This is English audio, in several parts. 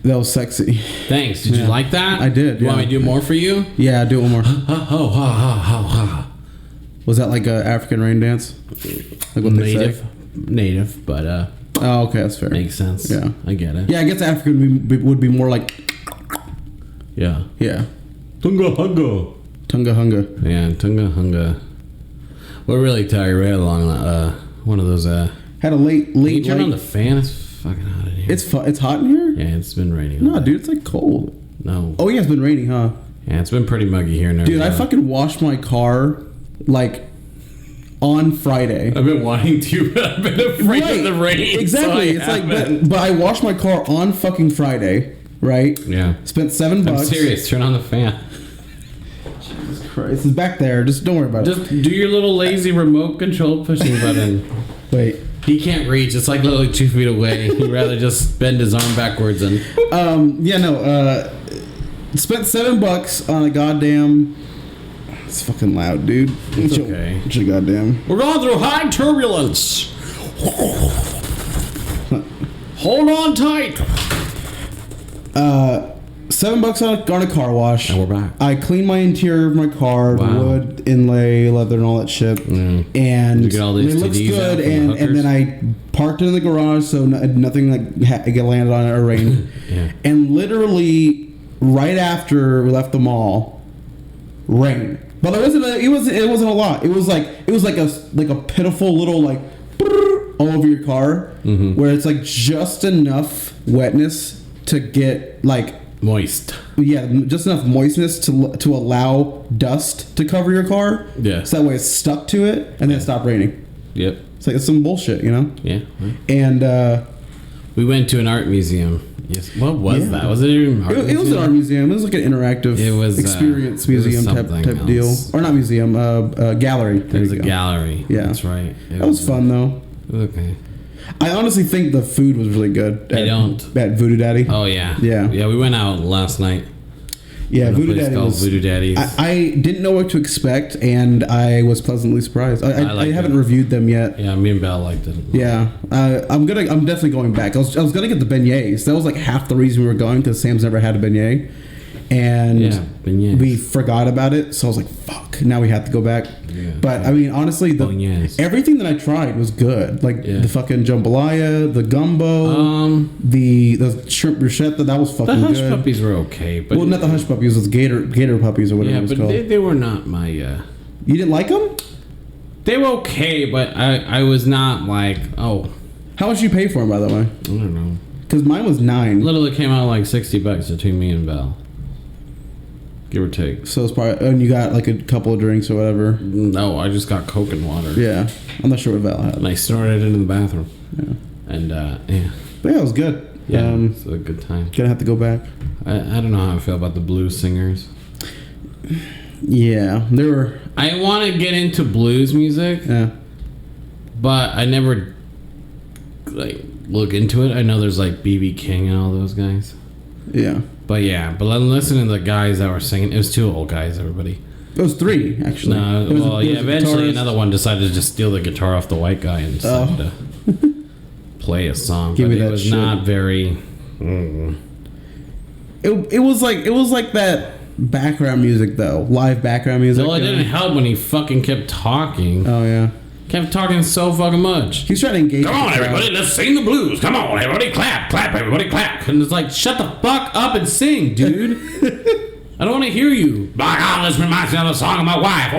That was sexy. Thanks. Did you like that? I did. You want me to do more for you? Yeah, do it one more. Ho, ha, ha, ha, ha. Was that like a African rain dance? Like what Native. they say? Native, but oh, okay, that's fair. makes sense. Yeah. I get it. Yeah, I guess African would be more like... Yeah. Yeah. Tunga hunga. Tunga hunga. Yeah, tunga hunga. We're really tired. We had a long, one of those, Had a late... Can you turn on the fan? It's fucking hot in here. It's hot in here? Yeah, it's been raining. No, dude, it's like cold. No. Oh, yeah, it's been raining, huh? Yeah, it's been pretty muggy here. Dude, I fucking washed my car, like, on Friday. I've been wanting to, but I've been afraid of the rain. Exactly. So It's but I washed my car on fucking Friday, right? Yeah. Spent $7. I'm serious. Turn on the fan. Jesus Christ. It's back there. Just don't worry about it. Just do your little lazy remote control pushing button. Wait. He can't reach. It's like literally 2 feet away. He'd rather just bend his arm backwards and... spent $7 on a goddamn... It's fucking loud, dude. It's okay. It's a goddamn... We're going through high turbulence. Hold on tight. $7 on a car wash. And we're back. I cleaned my interior of my car, Wow. the wood, inlay, leather, and all that shit. And Did you get all the it looks STDs good. out from the And then I parked it in the garage so nothing like get landed on it or rain. Yeah. And literally right after we left the mall, rain. But it wasn't a lot. It was like a pitiful little like all over your car, where it's like just enough wetness to get like moist. Yeah, just enough moistness to allow dust to cover your car. Yeah. So that way it's stuck to it and then it stopped raining. Yep. It's like it's some bullshit, you know? Yeah. And we went to an art museum. Yes. What was that? Was it even art it was an art museum. It was like an interactive experience museum type deal. Or not museum, gallery. There was a gallery. Yeah. That's right. That was fun though. It was okay. I honestly think the food was really good at Voodoo Daddy. Oh yeah. Yeah. Yeah, we went out last night. Yeah, Voodoo Daddy was... Voodoo Daddy's. I didn't know what to expect, and I was pleasantly surprised. I haven't reviewed them yet. Yeah, me and Belle liked it. Yeah, I'm definitely going back. I was gonna get the beignets. That was like half the reason we were going, because Sam's never had a beignet, and beignets. We forgot about it. So I was like, "Fuck!" Now we have to go back. Yeah. But I mean, honestly, everything that I tried was good. Like the fucking jambalaya, the gumbo, the shrimp bruschetta. That was fucking good. The hush puppies were okay, but not the hush puppies. It was gator puppies or whatever it was called. Yeah, but they were not my. You didn't like them? They were okay, but I was not like, oh. How much did you pay for them, by the way? I don't know. Because mine was $9. Literally came out like $60 between me and Belle. Give or take. So it's probably, and you got like a couple of drinks or whatever. No, I just got Coke and water. Yeah, I'm not sure what Val had. And I snorted it into the bathroom. Yeah, and but yeah, it was good. Yeah, it's a good time. Gonna have to go back. I don't know how I feel about the blues singers. Yeah, they were. I want to get into blues music. Yeah, but I never like look into it. I know there's like B.B. King and all those guys. Yeah. But I'm listening to the guys that were singing. It was 2 old guys, everybody. It was 3, actually. No, eventually another one decided to just steal the guitar off the white guy and decided to play a song. Give me that was shit. Not very... It was like that background music, though. Live background music. Well, it didn't help when he fucking kept talking. Oh, yeah. Kept talking so fucking much. He's trying to engage. Come on, everybody, let's sing the blues. Come on, everybody, clap, everybody, clap. And it's like, shut the fuck up and sing, dude. I don't want to hear you. My God, this reminds me of the song of my wife.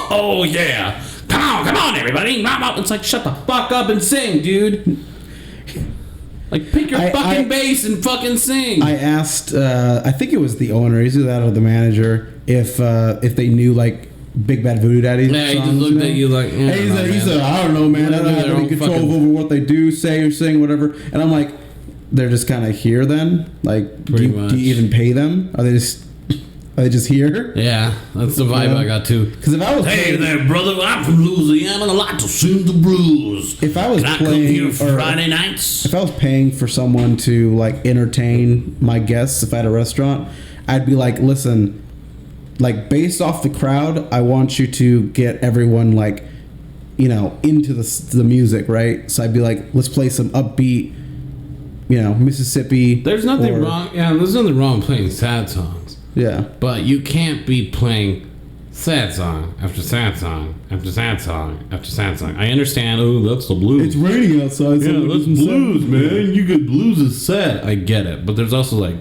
Oh, yeah. Come on, everybody. It's like, shut the fuck up and sing, dude. Like, pick your fucking bass and fucking sing. I asked, I think it was the owner, either that or the manager, if they knew, like, Big Bad Voodoo Daddy. Yeah, he just looked at you like, yeah, he said, I don't know, man. I don't have any control over what they do, say, or sing, whatever. And I'm like, they're just kind of here then? Like, do you even pay them? Are they just here? Yeah, that's the vibe I got too. Because if I was there, brother, I'm from Louisiana and I like to sing the blues. If I was playing Friday nights, if I was paying for someone to like entertain my guests, if I had a restaurant, I'd be like, listen, like based off the crowd, I want you to get everyone like, you know, into the music, right? So I'd be like, let's play some upbeat, Mississippi. There's nothing wrong. Yeah, there's nothing wrong playing sad songs. Yeah. But you can't be playing sad song after sad song after sad song after sad song. I understand. Oh, that's the blues. It's raining outside. Yeah, that's blues, man. You get blues is sad. I get it, but there's also like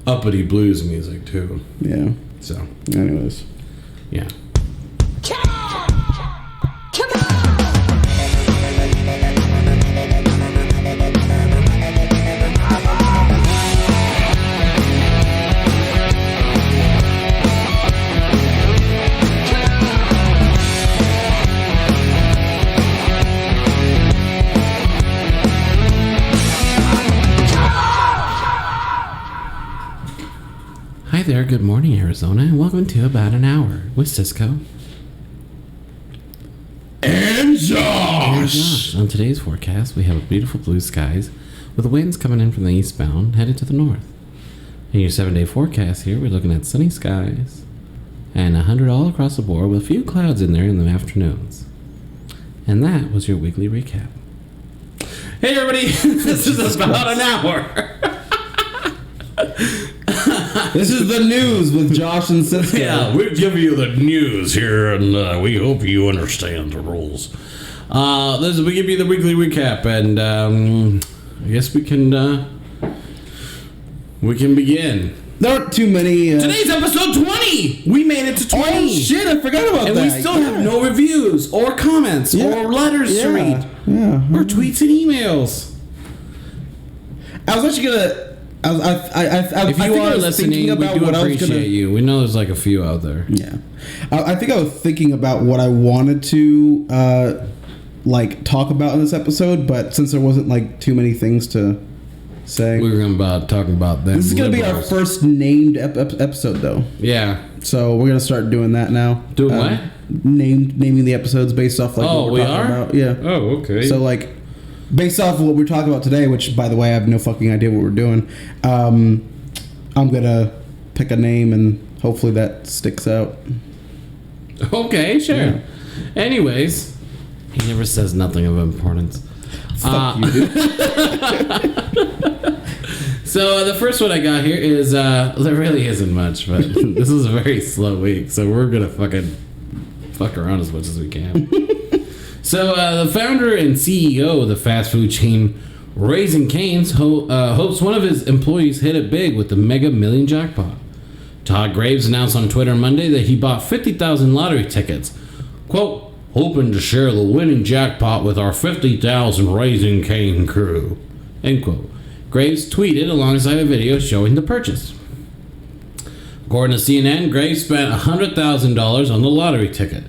uppity blues music too. Yeah. So, anyways, yeah. Hi there, good morning, Arizona, and welcome to About an Hour with Cisco and Josh. On today's forecast, we have beautiful blue skies with winds coming in from the eastbound, headed to the north. In your 7-day forecast here, we're looking at sunny skies and 100 all across the board with a few clouds in there in the afternoons. And that was your weekly recap. Hey everybody, this is About an Hour. This is the news with Josh and Cisco. Yeah, we'll give you the news here, and we hope you understand the rules. We give you the weekly recap, and I guess we can begin. There aren't too many. Today's episode 20. We made it to 20. Oh shit! I forgot about and that. And we still have no reviews or comments or letters to read or tweets and emails. I was actually gonna. If you are listening, we do appreciate you. We know there's like a few out there. Yeah, I think I was thinking about what I wanted to talk about in this episode, but since there wasn't like too many things to say, we were talking about them. This is gonna be our first named episode, though. Yeah. So we're gonna start doing that now. Doing what? Naming the episodes based off what we're talking about. Yeah. Oh, okay. So based off of what we're talking about today, which, by the way, I have no fucking idea what we're doing, I'm going to pick a name and hopefully that sticks out. Okay, sure. Yeah. Anyways, he never says nothing of importance. Fuck you, dude. So the first one I got here is, there really isn't much, but this is a very slow week, so we're going to fuck around as much as we can. So, the founder and CEO of the fast food chain Raising Cane's hopes one of his employees hit it big with the Mega Million jackpot. Todd Graves announced on Twitter Monday that he bought 50,000 lottery tickets, quote, hoping to share the winning jackpot with our 50,000 Raising Cane crew, end quote. Graves tweeted alongside a video showing the purchase. According to CNN, Graves spent $100,000 on the lottery ticket.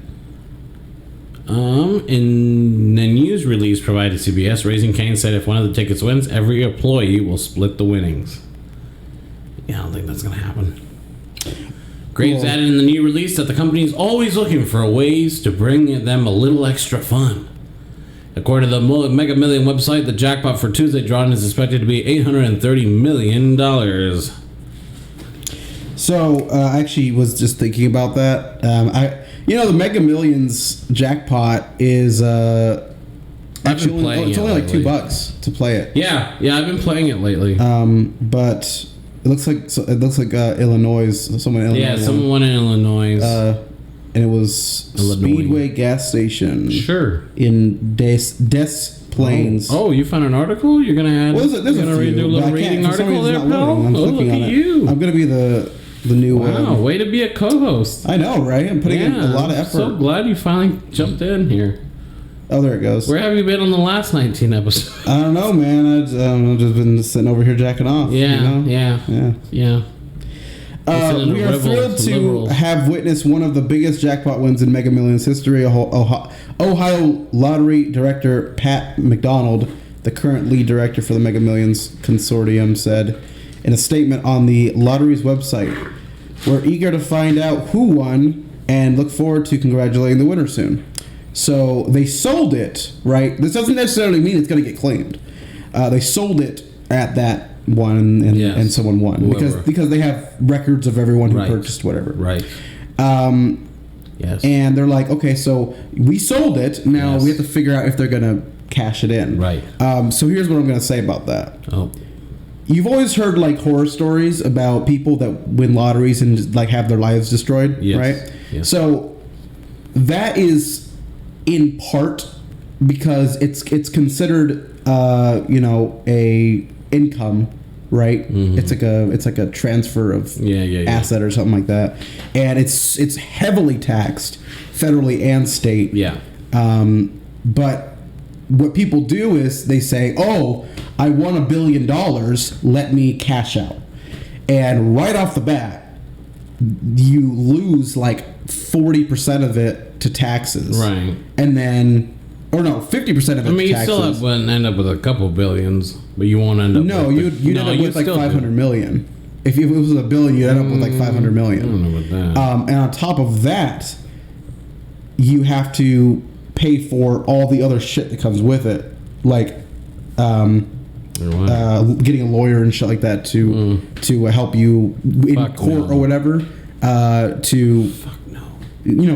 In the news release provided to CBS, Raising Cane said if one of the tickets wins, every employee will split the winnings. Yeah, I don't think that's going to happen. Graves added in the new release that the company is always looking for ways to bring them a little extra fun. According to the Mega Million website, the jackpot for Tuesday drawing is expected to be $830 million. So, I actually was just thinking about that. The Mega Millions jackpot is actually it's only like $2 to play it. Yeah, I've been playing it lately. But it looks like Illinois. Someone in Illinois. Yeah, someone won in Illinois. And it was Speedway gas station. Sure. In Des Plaines. Oh, you found an article? You're gonna add? Well, there's a few, do a little reading article there, pal? I'm clicking on it. You. I'm gonna be the new. Wow, way to be a co-host. I know, right? I'm putting in a lot of effort. So glad you finally jumped in here. Oh, there it goes. Where have you been on the last 19 episodes? I don't know, man. I've just been sitting over here jacking off. Yeah. We are thrilled to have witnessed one of the biggest jackpot wins in Mega Millions history. Ohio Lottery Director Pat McDonald, the current lead director for the Mega Millions Consortium, said in a statement on the lottery's website, "We're eager to find out who won and look forward to congratulating the winner soon." So they sold it, right? This doesn't necessarily mean it's going to get claimed. They sold it at that one, and someone won because they have records of everyone who purchased whatever. Right. Yes. And they're like, okay, so we sold it. Now we have to figure out if they're going to cash it in. Right. So here's what I'm going to say about that. Oh. You've always heard like horror stories about people that win lotteries and like have their lives destroyed, Yes. right? Yes. So that is in part because it's considered a income, right? Mm-hmm. It's like a transfer of asset or something like that, and it's heavily taxed federally and state. Yeah. But what people do is they say, "Oh, I won $1 billion. Let me cash out," and right off the bat, you lose like 40% of it to taxes, Right. And then, or no, 50% of it. I mean, to you still wouldn't end up with a couple billions, but you won't end up. No, you'd end up with like 500 million. If it was $1 billion, you'd end up with like 500 million. I don't know about that. And on top of that, you have to pay for all the other shit that comes with it, like getting a lawyer and shit like that to help you in court or whatever.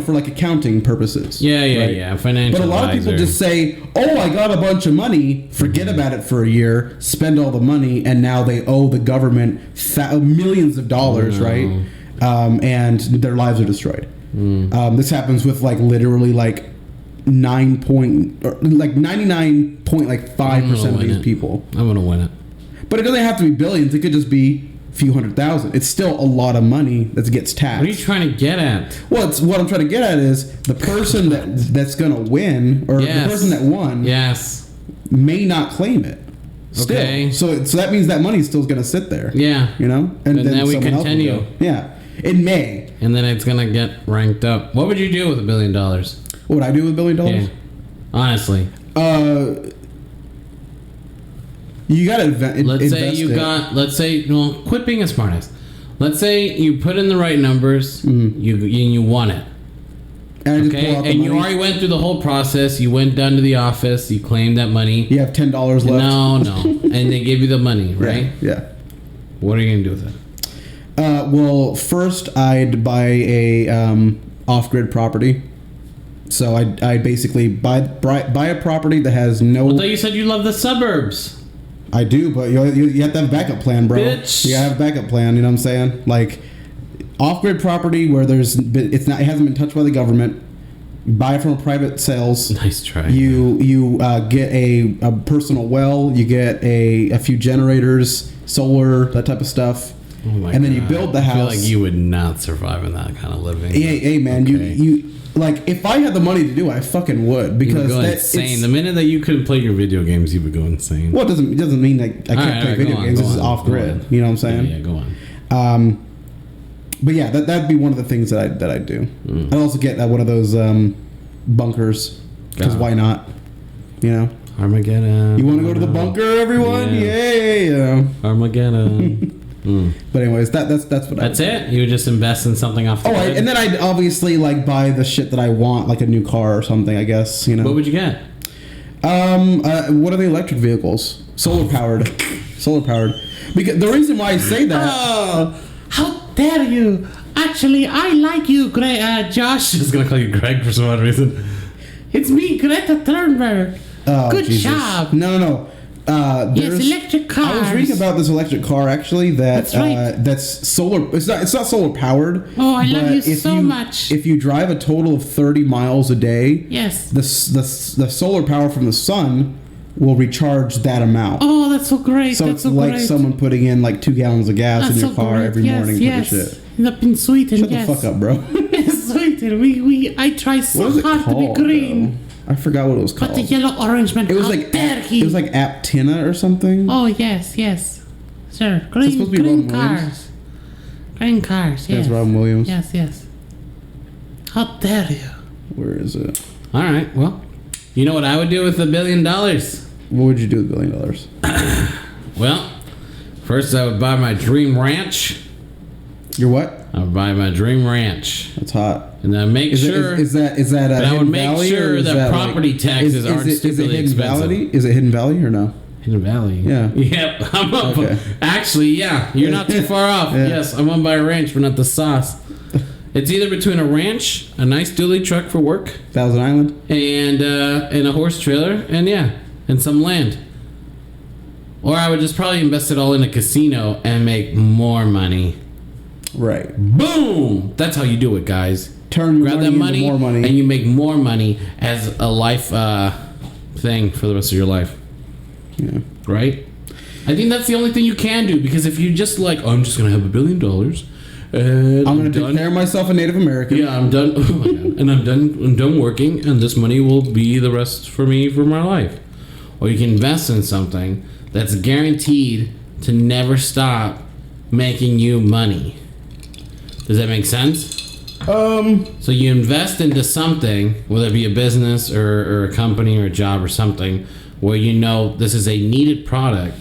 For like accounting purposes. Yeah. Financial. But a lot of people just say, "Oh, I got a bunch of money," forget about it for a year, spend all the money, and now they owe the government millions of dollars, right? And their lives are destroyed. This happens with like literally like 99.5% of these people. I'm gonna win it. But it doesn't have to be billions. It could just be a few $100,000. It's still a lot of money that gets taxed. What are you trying to get at? Well, what I'm trying to get at is the person that's going to win, or the person that won, may not claim it. Still. Okay. So that means that money still going to sit there. Yeah. And then we someone else will continue. go. Yeah. It may. And then it's gonna get ranked up. What would you do with $1 billion? What would I do with $1 billion? Yeah. Honestly. You got to Let's say, quit being a smartass. Let's say you put in the right numbers, you won it. And you already went through the whole process. You went down to the office. You claimed that money. You have $10 left. No. And they give you the money, right? Yeah. What are you gonna do with it? Well, first I'd buy a off-grid property. So I basically buy a property that has no. Well, you said you love the suburbs. I do, but you have to have a backup plan, bro. Bitch. You have a backup plan. You know what I'm saying? Like off-grid property where it hasn't been touched by the government. Buy it from a private sales. Nice try. You get a personal well. You get a few generators, solar, that type of stuff. Oh my and then God. you build the house. I feel like you would not survive in that kind of living. Hey man, okay. you like if I had the money to do it, I fucking would, because you would go insane. The minute that you couldn't play your video games, you would go insane. Well, it doesn't mean that I can't play video games. This is off grid. You know what I'm saying? Yeah, go on. But yeah, that'd be one of the things that I'd do. I'd also get one of those bunkers, because why not? You know. Armageddon. You want to go to the bunker, everyone? Yeah. Armageddon. But anyways, that's what. That's it. You would just invest in something off the grid? And then I'd obviously like buy the shit that I want, like a new car or something. I guess, you know. What would you get? What are the electric vehicles? Solar powered. Because the reason why I say that. Oh, how dare you! Actually, I like you, Josh. I was gonna call you Greg for some odd reason. It's me, Greta Thunberg. Oh, good Jesus. job. No. Yes, electric cars. I was reading about this electric car actually. That's right. That's solar. It's not solar powered. Oh, I love you so much. If you drive a total of 30 miles a day, yes, the solar power from the sun will recharge that amount. Oh, that's so great. So that's it's like someone putting in like 2 gallons of gas in your car every morning for the shit. In Sweden, Shut the fuck up, bro. Sweden, I try so hard to be green. Though? I forgot what it was called. But the yellow orange man. It was like Aptina or something. Oh yes, sir. Green cars. Green cars. Yes. That's Robin Williams. Yes. How dare you? Where is it? All right. Well, you know what I would do with $1 billion? What would you do with $1 billion? Well, first I would buy my dream ranch. Your what? I would buy my dream ranch. That's hot. And then make sure. Is that a I would make valley, sure that property taxes aren't stupidly expensive. Is it Hidden Valley or no? Hidden Valley. Yeah. Yep. I'm up. Okay. Actually, yeah. You're not too far off. Yeah. Yes, I'm on by a ranch, but not the sauce. It's either between a ranch, a nice dually truck for work, Thousand Island, and a horse trailer, and yeah. and some land. Or I would just probably invest it all in a casino and make more money. Right. Boom! That's how you do it, guys. Turn your Grab money that into money, more money. and you make more money as a life thing for the rest of your life. Yeah. Right? I think that's the only thing you can do, because if you just like, oh, I'm just gonna have $1 billion, and I'm gonna declare myself a Native American. Yeah, I'm done. Oh my God. And I'm done working, and this money will be the rest for me for my life. Or you can invest in something that's guaranteed to never stop making you money. Does that make sense? So you invest into something, whether it be a business or a company or a job or something, where you know this is a needed product,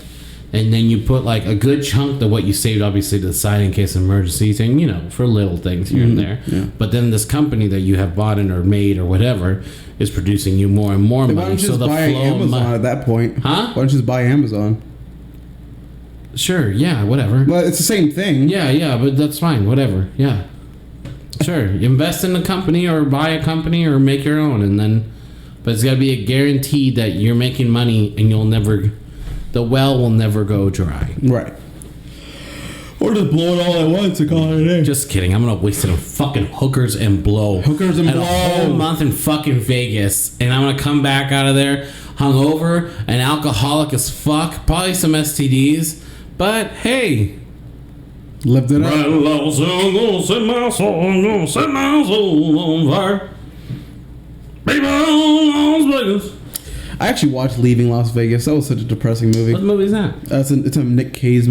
and then you put like a good chunk of what you saved obviously to the side in case of emergencies, and you know, for little things here and there. Yeah. But then this company that you have bought in or made or whatever is producing you more and more Why money. don't you So just the buy flow of Amazon at that point? Huh? Why don't you just buy Amazon? Sure, yeah, whatever. Well, it's the same thing. Yeah, but that's fine, whatever. Yeah. Sure, invest in a company or buy a company or make your own, and then, but it's got to be a guarantee that you're making money and the well will never go dry. Right. Or just blow it all at once and call it a day. Just kidding. I'm gonna waste it on fucking hookers and blow. Hookers and blow. A whole month in fucking Vegas, and I'm gonna come back out of there hungover and alcoholic as fuck, probably some STDs, but hey. Lived it up. I'm gonna set my soul, I'm gonna set my soul on fire. Baby, Las Vegas. I actually watched Leaving Las Vegas. That was such a depressing movie. What movie is that? It's a Nick Cage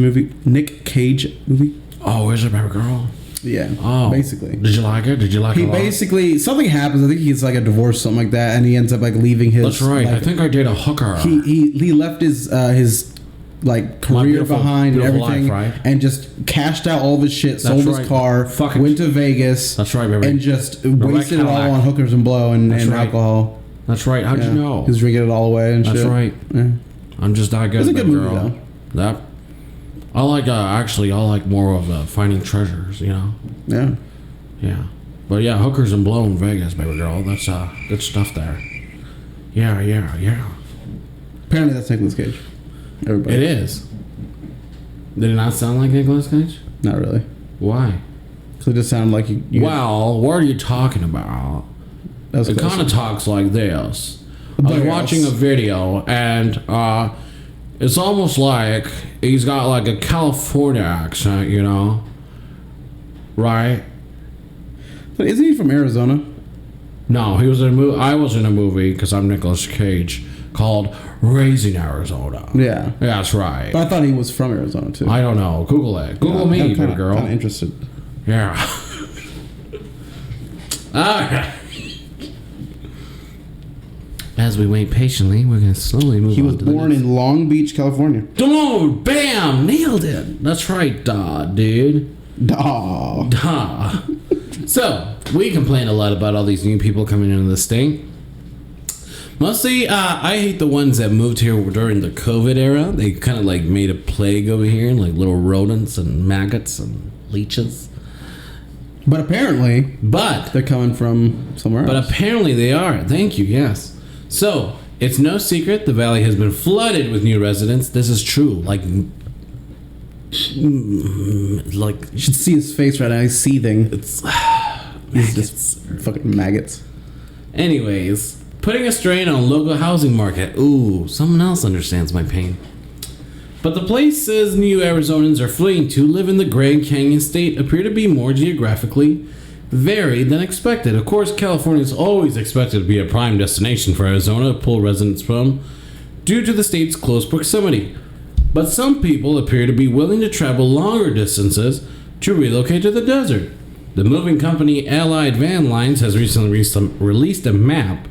movie. Oh, where's your baby girl? Yeah. Oh, basically. Did you like her? Did you like her? He basically something happens. I think he's like a divorce, something like that, and he ends up like leaving his. That's right. Like, I think I did a hooker. He left his like career behind and everything, life, right? And just cashed out all of his shit, sold his right. car, went to Vegas. That's right, baby. And just wasted it all Cadillac. on hookers and blow and right. alcohol. That's right. How'd you know? He was drinking it all away and That's shit. right. Yeah. I'm just that good. It's a good movie, girl. That I like. I like more of Finding Treasures. You know. Yeah. Yeah. But yeah, hookers and blow in Vegas, baby girl. That's good stuff there. Yeah. Apparently that's Nicolas Cage. Everybody. It is. Did it not sound like Nicolas Cage? Not really. Why? Because it just sounded like you. Well, what are you talking about? It kind of talks like this. I was watching a video, and it's almost like he's got like a California accent, you know? Right? But isn't he from Arizona? No, he was in a movie. I was in a movie, because I'm Nicolas Cage, called Raising Arizona. Yeah. That's right. But I thought he was from Arizona too. I don't know. Google it. Google me, I'm baby girl. Kind of interested. Yeah. Okay. As we wait patiently, we're going to slowly move on. He was born in Long Beach, California. Boom! Bam! Nailed it. That's right, dude. Duh. So, we complain a lot about all these new people coming into the state. Mostly, I hate the ones that moved here during the COVID era. They kind of like made a plague over here, like little rodents and maggots and leeches. But apparently, they're coming from somewhere else. But apparently they are. Thank you, yes. So, it's no secret the valley has been flooded with new residents. This is true. Like you should see his face right now. He's seething. It's He's just fucking maggots. Anyways, putting a strain on local housing market. Ooh, someone else understands my pain. But the places new Arizonans are fleeing to live in the Grand Canyon state appear to be more geographically varied than expected. Of course, California is always expected to be a prime destination for Arizona to pull residents from due to the state's close proximity. But some people appear to be willing to travel longer distances to relocate to the desert. The moving company Allied Van Lines has recently released a map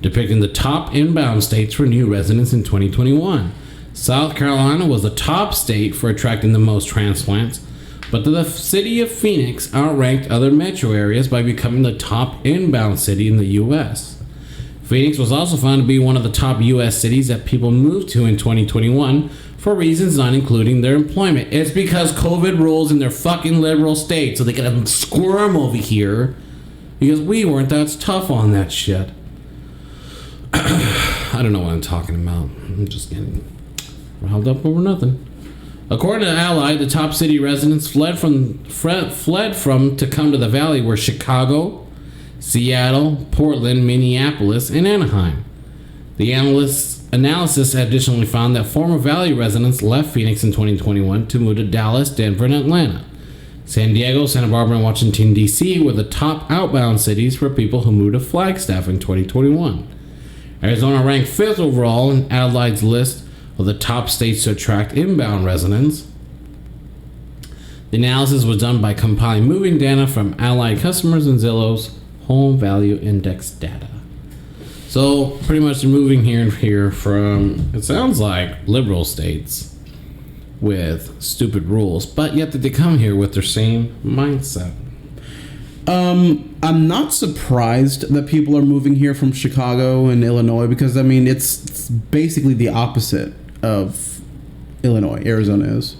depicting the top inbound states for new residents in 2021. South Carolina was the top state for attracting the most transplants, but the city of Phoenix outranked other metro areas by becoming the top inbound city in the U.S. Phoenix was also found to be one of the top U.S. cities that people moved to in 2021 for reasons not including their employment. It's because COVID rules in their fucking liberal state, so they gotta squirm over here because we weren't that tough on that shit. I I don't know what I'm talking about. I'm just getting riled up over nothing. According to Allied, the top city residents fled from to come to the valley were Chicago, Seattle, Portland, Minneapolis, and Anaheim. The analysis additionally found that former Valley residents left Phoenix in 2021 to move to Dallas, Denver, and Atlanta. San Diego, Santa Barbara, and Washington, D.C. were the top outbound cities for people who moved to Flagstaff in 2021. Arizona ranked 5th overall in Adelaide's list of the top states to attract inbound residents. The analysis was done by compiling moving data from Allied customers and Zillow's Home Value Index data. So, pretty much they're moving here and here from, it sounds like, liberal states with stupid rules, but yet that they come here with their same mindset. I'm not surprised that people are moving here from Chicago and Illinois because, I mean, it's basically the opposite of Illinois. Arizona is.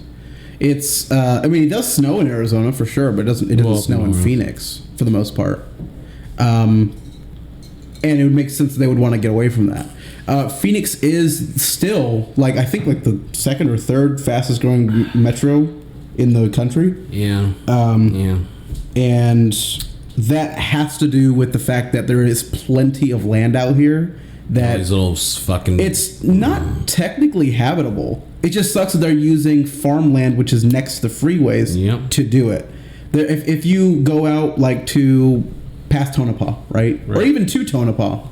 It's, I mean, it does snow in Arizona for sure, but it doesn't snow in Phoenix for the most part. And it would make sense that they would want to get away from that. Phoenix is still, like, I think, like, the second or third fastest growing metro in the country. Yeah. Yeah. And that has to do with the fact that there is plenty of land out here that these little fucking... It's not technically habitable. It just sucks that they're using farmland, which is next to freeways, to do it. If you go out, like, to past Tonopah, right? Or even to Tonopah,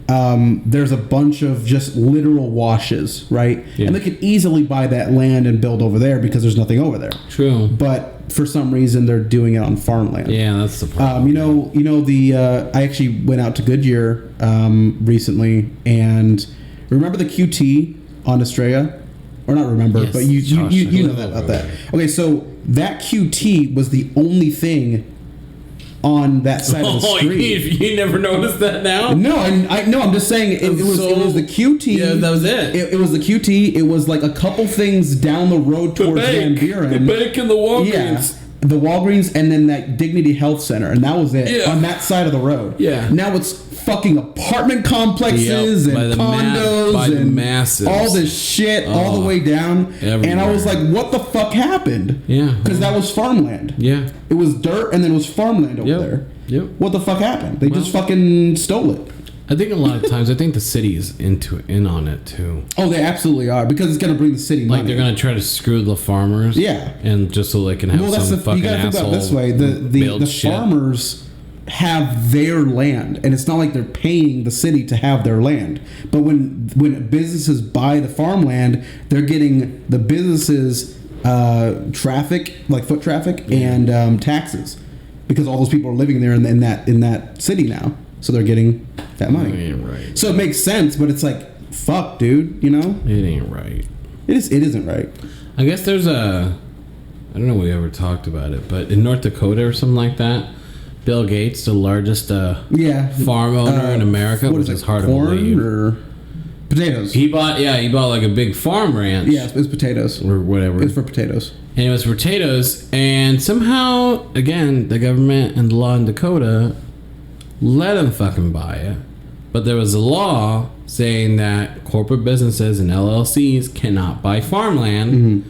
there's a bunch of just literal washes, right? Yeah. And they could easily buy that land and build over there because there's nothing over there. True. But for some reason, they're doing it on farmland. Yeah, that's the problem. I actually went out to Goodyear recently, and remember the QT on Estrella? Or not remember, but you know about that. Okay, so that QT was the only thing on that side of the street. You never noticed that now? No, I'm just saying it was the QT. Yeah, that was it. It was the QT. It was like a couple things down the road towards Van Buren. The bank and the Walgreens. Yeah, the Walgreens and then that Dignity Health Center, and that was it on that side of the road. Yeah. Now it's fucking apartment complexes and condos and all this shit all the way down. Everywhere. And I was like, what the fuck happened? Yeah. Because that was farmland. Yeah. It was dirt and then it was farmland over there. Yep. What the fuck happened? They just fucking stole it. I think a lot of times, I think the city's in on it too. Oh, they absolutely are, because it's going to bring the city money. Like, they're going to try to screw the farmers. Yeah. And just so they can have some fucking asshole. You got to think about it this way. The farmers have their land, and it's not like they're paying the city to have their land. But when businesses buy the farmland, they're getting the businesses traffic, like foot traffic, and taxes, because all those people are living there in that city now. So they're getting that money. It ain't right. So it makes sense, but it's like, fuck, dude, you know? It ain't right. It isn't right. I guess there's I don't know if we ever talked about it, but in North Dakota or something like that, Bill Gates, the largest farm owner in America, which is hard to believe. Or potatoes. He bought like a big farm ranch. Yeah, it was potatoes. Or whatever. It was for potatoes. And it was for potatoes, and somehow, again, the government and the law in Dakota let him fucking buy it. But there was a law saying that corporate businesses and LLCs cannot buy farmland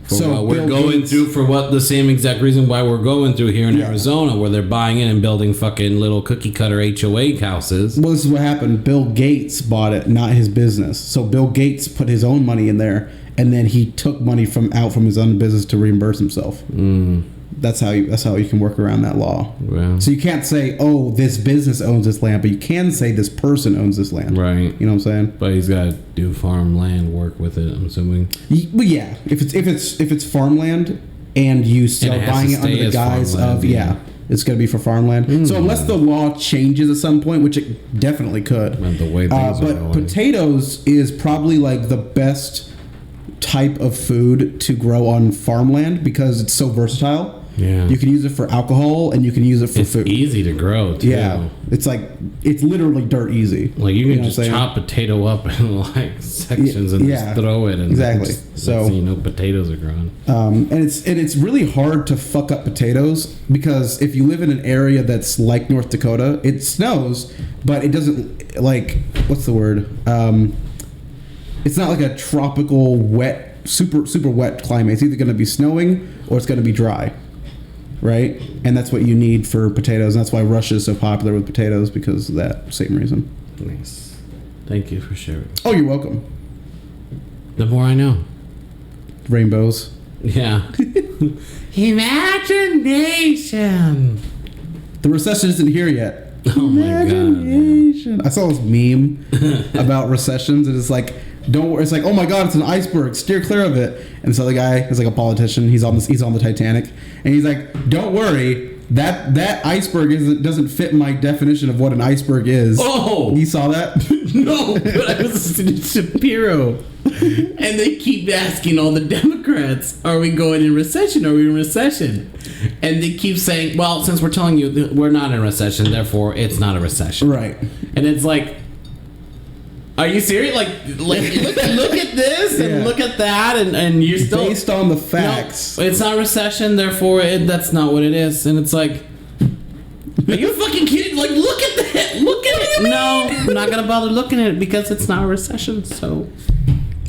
for what we're going through, for what the same exact reason why we're going through here in Arizona, where they're buying in and building fucking little cookie cutter HOA houses. Well, this is what happened. Bill Gates bought it, not his business. So Bill Gates put his own money in there, and then he took money from his own business to reimburse himself. That's how you can work around that law. Wow. So you can't say, oh, this business owns this land, but you can say this person owns this land. Right. You know what I'm saying? But he's got to do farmland work with it, I'm assuming. Well, yeah. If it's farmland and you start buying it under the guise of it's going to be for farmland. So unless the law changes at some point, which it definitely could. The way things are going. Potatoes is probably like the best type of food to grow on farmland because it's so versatile. Yeah. You can use it for alcohol, and you can use it for It's food. easy to grow too. Yeah, it's literally dirt easy. Like you can know just what I'm saying? chop potato up in like sections and Yeah, just throw it, and exactly. just, So you know, potatoes are growing. and it's really hard to fuck up potatoes because if you live in an area that's like North Dakota, it snows, but it doesn't like what's the word? It's not like a tropical wet, super wet climate. It's either going to be snowing or it's going to be dry, right? And that's what you need for potatoes. And that's why Russia is so popular with potatoes because of that same reason. Nice. Thank you for sharing. Oh, you're welcome. The more I know. Rainbows. Yeah. Imagination. The recession isn't here yet. Oh my god. Imagination. I saw this meme about recessions, and it's like, don't worry. It's like, oh my god, it's an iceberg. Steer clear of it. And so the guy is like a politician. He's on the Titanic, and he's like, don't worry. That iceberg doesn't fit my definition of what an iceberg is. Oh, you saw that? No, but I was listening to Shapiro, and they keep asking all the Democrats, "Are we going in recession? Are we in recession?" And they keep saying, "Well, since we're telling you that we're not in recession, therefore it's not a recession." Right. And it's like, are you serious? Like look at this and look at that, and you're still based on the facts. No, it's not recession, therefore that's not what it is. And it's like, are you fucking kidding? Like, look at that! Look at it! No, I'm not gonna bother looking at it because it's not a recession. So,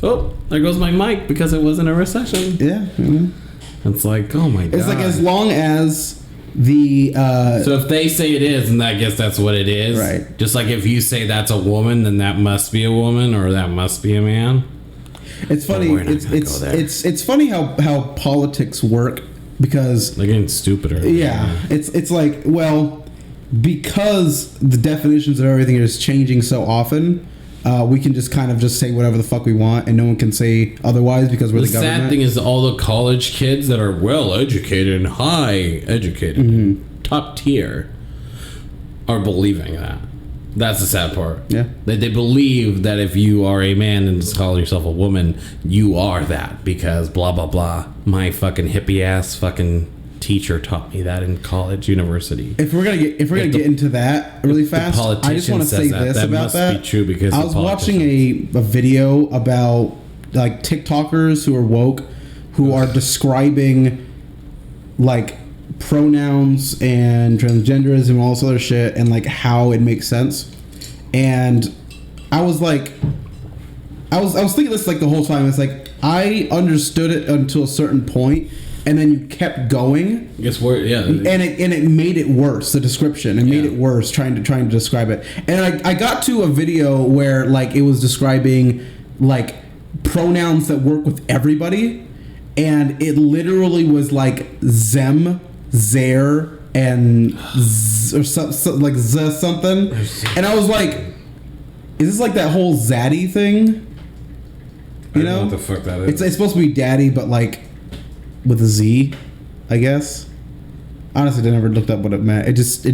oh, there goes my mic because it wasn't a recession. Yeah. It's like, oh my god. It's like as long as the so if they say it is, and I guess that's what it is, right? Just like if you say that's a woman, then that must be a woman or that must be a man. It's funny. It's funny how politics work because they're getting stupider. Yeah, it's like, well, because the definitions of everything is changing so often. We can just kind of just say whatever the fuck we want, and no one can say otherwise because we're the government. The sad thing is all the college kids that are well educated and high educated, top tier, are believing that. That's the sad part. Yeah. They believe that if you are a man and just call yourself a woman, you are that because blah, blah, blah. My fucking hippie ass fucking teacher taught me that in college, university. If we're gonna get into that really fast, I just want to say this about that. Be true because I was watching a video about like TikTokers who are woke, who are describing like pronouns and transgenderism and all this other shit and like how it makes sense. And I was like, I was thinking this like the whole time. It's like I understood it until a certain point. And then you kept going. Guess what? Yeah. And it made it worse. The description made it worse trying to describe it. And I got to a video where like it was describing like pronouns that work with everybody, and it literally was like them, their, and or like something. And I was like, is this like that whole zaddy thing? You know what the fuck that is. It's supposed to be daddy, but like with a Z, I guess. Honestly, I never looked up what it meant. It just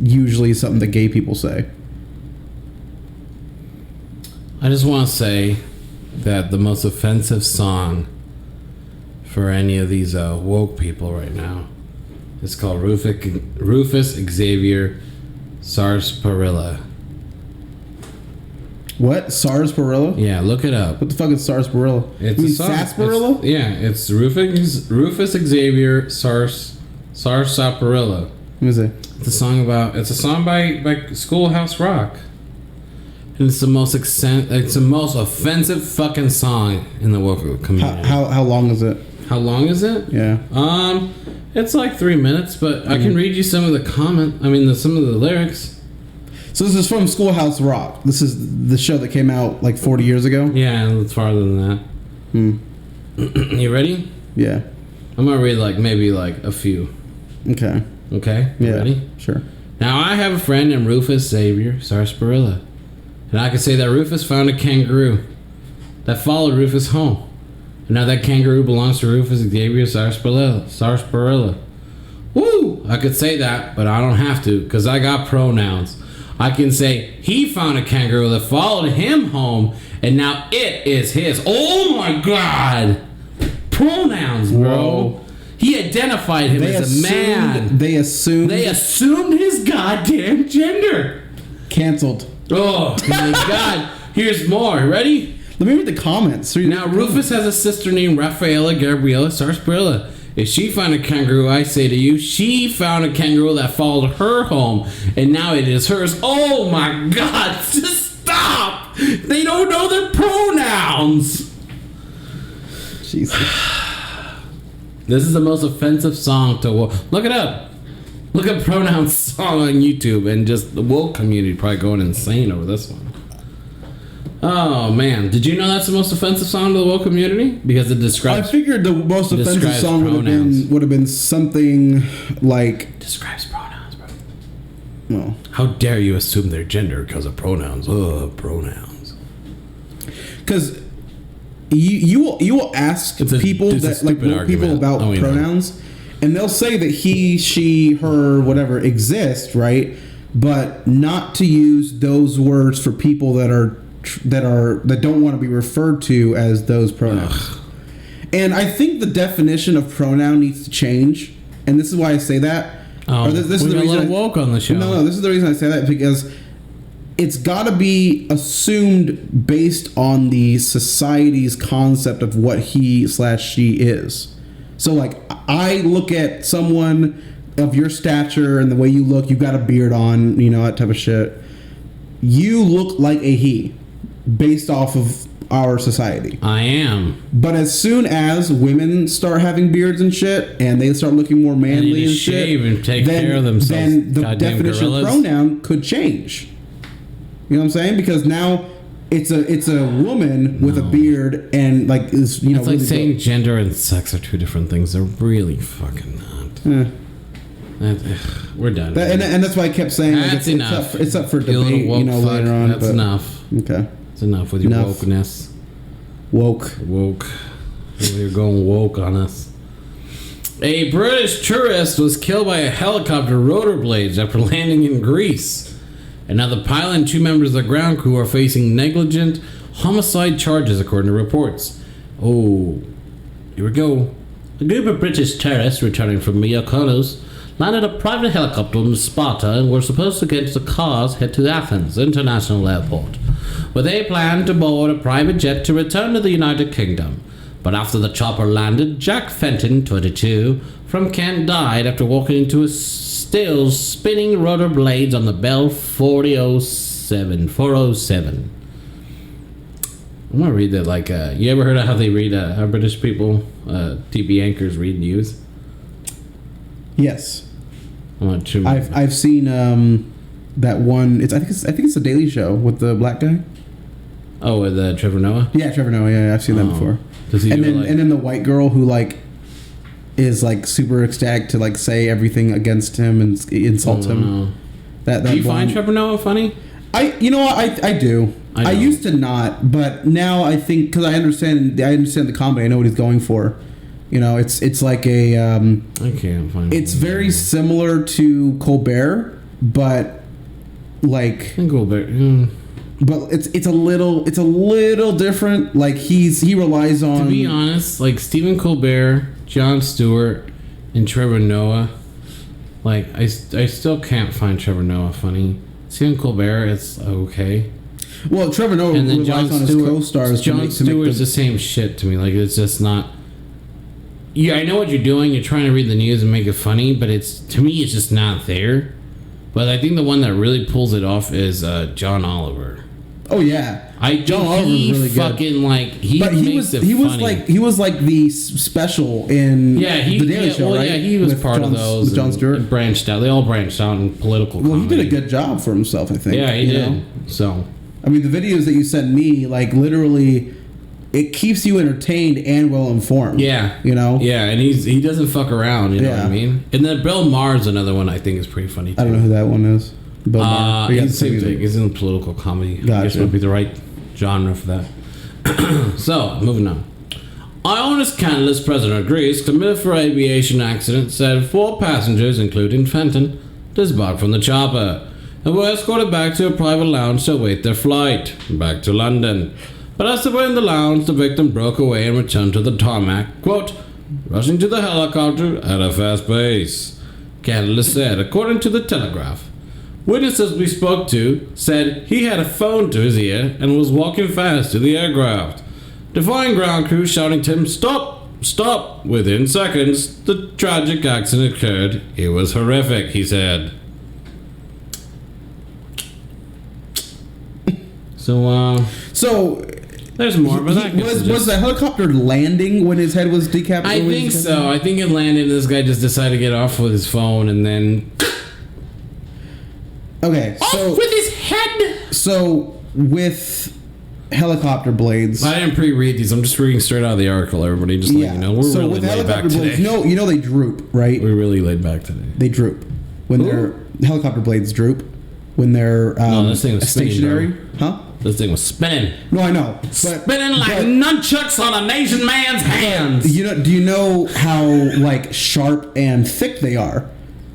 usually is something that gay people say. I just want to say that the most offensive song for any of these woke people right now is called Rufus Xavier Sarsaparilla. What? Sarsaparilla? Yeah, look it up. What the fuck is sarsaparilla? It's a song. Sarsaparilla? It's Rufus Xavier Sarsaparilla. What is it? It's a song by Schoolhouse Rock. And it's the most offensive fucking song in the woke community. How long is it? How long is it? Yeah. It's like 3 minutes, but I can read you some of the some of the lyrics. So this is from Schoolhouse Rock. This is the show that came out like 40 years ago? Yeah, it's farther than that. You ready? Yeah. I'm gonna read maybe a few. Okay. Okay? You ready? Sure. Now I have a friend named Rufus Xavier Sarsaparilla. And I can say that Rufus found a kangaroo that followed Rufus home. And now that kangaroo belongs to Rufus Xavier Sarsaparilla. Woo! I could say that, but I don't have to, because I got pronouns. I can say he found a kangaroo that followed him home, and now it is his. Oh my god! Pronouns, bro. Whoa. He identified him as a man. They assumed his goddamn gender. Canceled. Oh my God! Here's more. Ready? Let me read the comments. Now, Rufus has a sister named Rafaela Gabriela Sarsaparilla. If she found a kangaroo, I say to you, she found a kangaroo that followed her home, and now it is hers. Oh my God! Just stop! They don't know their pronouns. Jesus. This is the most offensive song to look it up. Look up pronouns song on YouTube, and just the woke community probably going insane over this one. Oh man, did you know that's the most offensive song to the woke community? Because it describes. I figured the most offensive song would have been something like describes pronouns, bro. Well, how dare you assume their gender because of pronouns? Pronouns. Because you will ask people that like people about pronouns, and they'll say that he, she, her, whatever exists, right? But not to use those words for people that don't want to be referred to as those pronouns. Ugh. And I think the definition of pronoun needs to change. And this is why I say that. This is the reason woke on the show. No, this is the reason I say that, because it's got to be assumed based on the society's concept of what he/she is. So, like, I look at someone of your stature and the way you look, you've got a beard on, you know, that type of shit. You look like a he, based off of our society. I am. But as soon as women start having beards and shit, and they start looking more manly and shit, shave and take care of themselves, then the definition of pronoun could change. You know what I'm saying? Because now it's a woman with a beard and like is, you know. It's like saying gender and sex are two different things. They're really fucking not. We're done. And that's why I kept saying that's enough. It's up for debate, you know, later on. That's enough. Okay. It's enough with your wokeness. Woke. You're going woke on us. A British tourist was killed by a helicopter rollerblades after landing in Greece. And now the pilot and 2 members of the ground crew are facing negligent homicide charges, according to reports. Oh, here we go. A group of British tourists returning from Mykonos landed a private helicopter in Sparta and were supposed to get the cars head to Athens International Airport, where they planned to board a private jet to return to the United Kingdom. But after the chopper landed, Jack Fenton, 22, from Kent, died after walking into a still spinning rotor blades on the Bell 407. I'm gonna read that like you ever heard of how they read how British people TV anchors read news? Yes. I've seen that one. I think it's the Daily Show with the black guy. Oh, with Trevor Noah. Yeah, Trevor Noah. Yeah, I've seen that before. And then the white girl who like is like super ecstatic to like say everything against him and insult him. That do you find Trevor Noah funny? I do. I used to not, but now I think because I understand the comedy. I know what he's going for. You know, it's like a. I can't find. It's very similar to Colbert, but like Colbert. But it's a little different. Like he relies on. To be honest, like Stephen Colbert, Jon Stewart, and Trevor Noah, like I still can't find Trevor Noah funny. Stephen Colbert, it's okay. Well, Trevor Noah and then relies on his co-stars. Jon Stewart's the same shit to me. Like it's just not. Yeah, I know what you're doing. You're trying to read the news and make it funny, but to me, it's just not there. But I think the one that really pulls it off is John Oliver. Oh yeah, John Oliver was really fucking good. Like he was like the special in the Daily Show, right? Yeah, he was part of those. With Jon Stewart branched out. They all branched out in political. Well, comedy. he did a good job for himself, I think. Yeah, he did. Know? So, I mean, the videos that you sent me, like literally. It keeps you entertained and well informed. Yeah, you know. Yeah, and he doesn't fuck around. You know what I mean? And then Bill Maher's another one I think is pretty funny too. I don't know who that one is. Bill Maher. He's the same thing. He's in political comedy. Gotcha. I guess would be the right genre for that. So moving on. Ionis Canada's president of Greece committed for aviation accident said 4 passengers, including Fenton, disembarked from the chopper and were escorted back to a private lounge to await their flight back to London. But as they were in the lounge, the victim broke away and returned to the tarmac, quote, rushing to the helicopter at a fast pace. Catalyst said, according to the Telegraph. Witnesses we spoke to said he had a phone to his ear and was walking fast to the aircraft. Defying ground crew shouting to him, "Stop! Stop!" Within seconds, the tragic accident occurred. It was horrific, he said. So, there's more, but that was the helicopter landing when his head was decapitated? I think so. I think it landed and this guy just decided to get off with his phone and then... Okay, off with his head! So, with helicopter blades... I didn't pre-read these. I'm just reading straight out of the article, everybody. Just let you know. We're really laid back today. You know they droop, right? We're really laid back today. They droop. When helicopter blades droop. When they're no, this thing was stationary. Spinning, huh? This thing was spinning. No, I know. Spinning like nunchucks on an Asian man's hands. Do you know how like sharp and thick they are?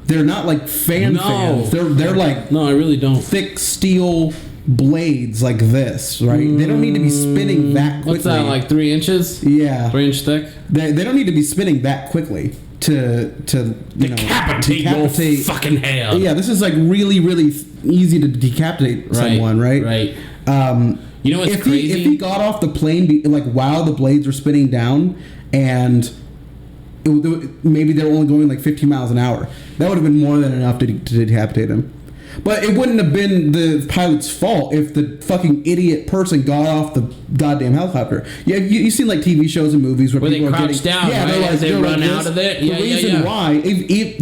They're not like fans. They're like no, I really don't. Thick steel blades like this, right? They don't need to be spinning that quickly. What's that, like 3 inches? Yeah. 3 inch thick? They don't need to be spinning that quickly to decapitate your fucking head. Yeah, this is like really, really easy to decapitate someone, right? Right. You know what's crazy? If he got off the plane like while the blades were spinning down and maybe they were only going like 15 miles an hour, that would have been more than enough to decapitate him. But it wouldn't have been the pilot's fault if the fucking idiot person got off the goddamn helicopter. Yeah, you've seen like TV shows and movies where people they are crouch down, yeah, right? They run out of it. The reason why,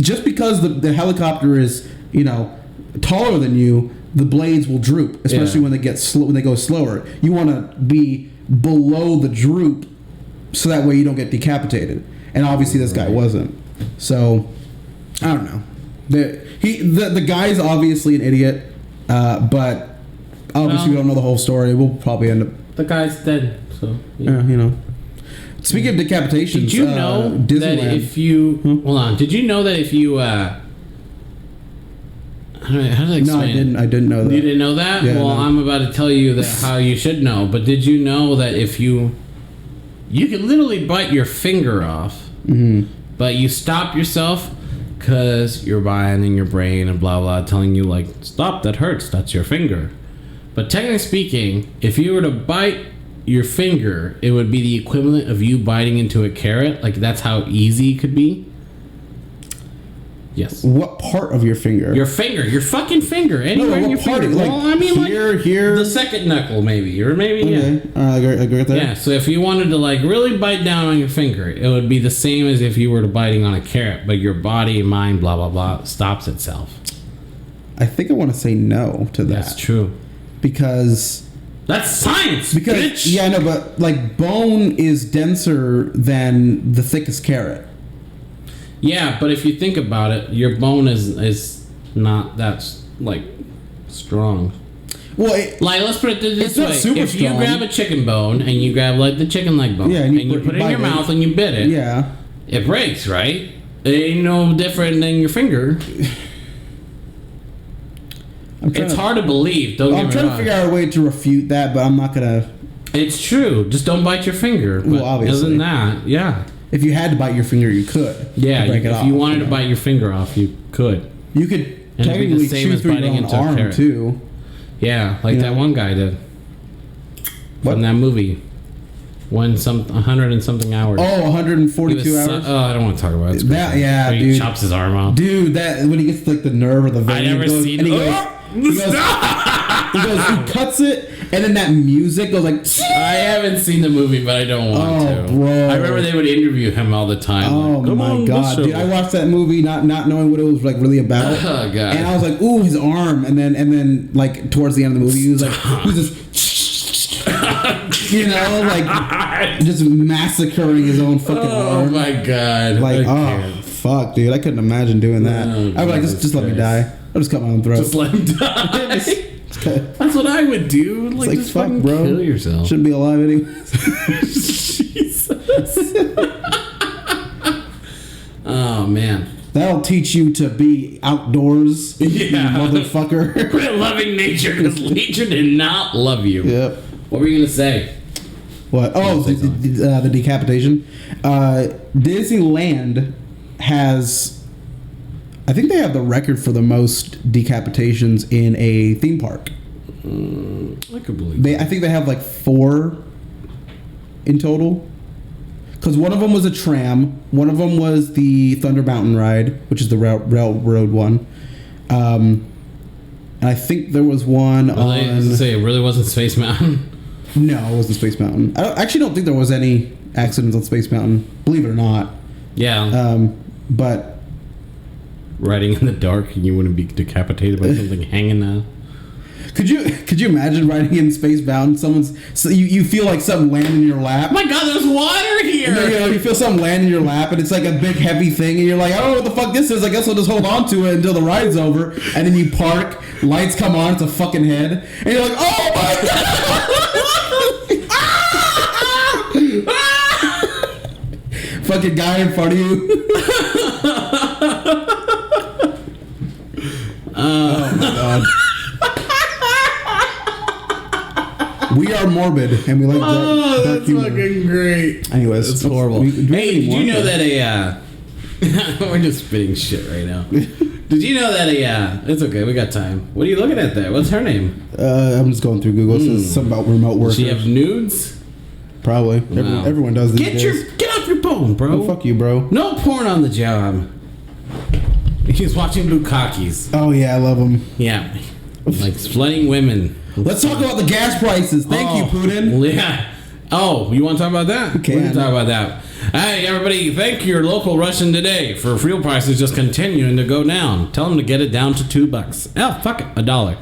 just because the helicopter is taller than you, the blades will droop, especially when they get when they go slower. You want to be below the droop, so that way you don't get decapitated. And obviously this guy wasn't. So I don't know. The guy's obviously an idiot, but obviously we don't know the whole story. We'll probably end up. The guy's dead, so yeah. Speaking of decapitations, did you know that if you hold on? Did you know that if you how did I explain? No, I didn't know that. You didn't know that? Yeah, well, no. I'm about to tell you that how you should know. But did you know that if you could literally bite your finger off, but you stop yourself because your mind and your brain and blah blah telling you like, stop, that hurts, that's your finger. But technically speaking, if you were to bite your finger, it would be the equivalent of you biting into a carrot. Like, that's how easy it could be. Yes. What part of your finger? Your finger, your fucking finger. Anywhere in your finger. Like, well, I mean, here. The second knuckle, maybe, or maybe okay. I agree with that. Yeah. So if you wanted to like really bite down on your finger, it would be the same as if you were to biting on a carrot, but your body, mind, blah blah blah, stops itself. I think I want to say no to that. That's true. Because that's science. Because bitch. Yeah, I know, but like bone is denser than the thickest carrot. Yeah, but if you think about it, your bone is not that like strong. Well, like let's put it this way: if you strong. grab a chicken bone and you grab like the chicken leg bone, and you put it in your mouth and you bit it, it breaks, right? It ain't no different than your finger. It's hard to believe. I'm trying to figure out a way to refute that, but I'm not gonna. It's true. Just don't bite your finger. Well, obviously. Other than that, yeah. If you had to bite your finger, you could. Yeah, if you wanted to bite your finger off, you could. You could technically chew through your own arm, too. Yeah, like that one guy did. From that movie. 100 and something hours. Oh, 142 hours? I don't want to talk about it. Yeah, dude. He chops his arm off. Dude, that when he gets like the nerve or the vein. I never seen it. He cuts it, and then that music goes like. I haven't seen the movie, but I don't want to. Bro. I remember they would interview him all the time. Oh like, my god, dude! I watched that movie not knowing what it was like really about. Oh god! And I was like, ooh, his arm, and then like towards the end of the movie, he was just, like just massacring his own fucking arm. Oh my god! Like, fuck, dude! I couldn't imagine doing that. I'd be like, just let me die. I'll just cut my own throat. Just let him die. That's what I would do. Like just fuck, bro. Kill yourself. Shouldn't be alive anyway. Jesus. Oh man. That'll teach you to be outdoors, you motherfucker. Quit loving nature because nature did not love you. Yep. What were you gonna say? What? Oh, the decapitation. Disneyland has, I think they have the record for the most decapitations in a theme park. I could believe that. I think they have like 4 in total. Because one of them was a tram, one of them was the Thunder Mountain ride, which is the railroad one. And I think there was one I was gonna say, it really wasn't Space Mountain. No, it wasn't Space Mountain. I actually don't think there was any accidents on Space Mountain, believe it or not. Yeah. But riding in the dark and you wouldn't be decapitated by something hanging out. Could you imagine riding in Space Mountain? You feel like something land in your lap. Oh my God, there's water here. You feel something land in your lap, and it's like a big heavy thing, and you're like, I don't know what the fuck this is. I guess I'll just hold on to it until the ride's over. And then you park, lights come on, it's a fucking head, and you're like, oh my God! Fucking guy in front of you. Oh my God. We are morbid, and we like that. That's fucking great. Anyways, it's horrible. Hey, did you know that we're just spitting shit right now. Did you know that it's okay, we got time. What are you looking at there? What's her name? I'm just going through Google. It says something about remote workers. Does she have nudes? Probably. Wow. Everyone does these days. Get off your phone, bro. Oh, fuck you, bro. No porn on the job. He's watching Bukakis. Oh yeah, I love them. Yeah, like flooding women. Let's talk about the gas prices. Thank you, Putin. Yeah. Oh, you want to talk about that? We can. We can talk about that. Hey, everybody, thank your local Russian today for fuel prices just continuing to go down. Tell them to get it down to $2. Oh, fuck it, $1.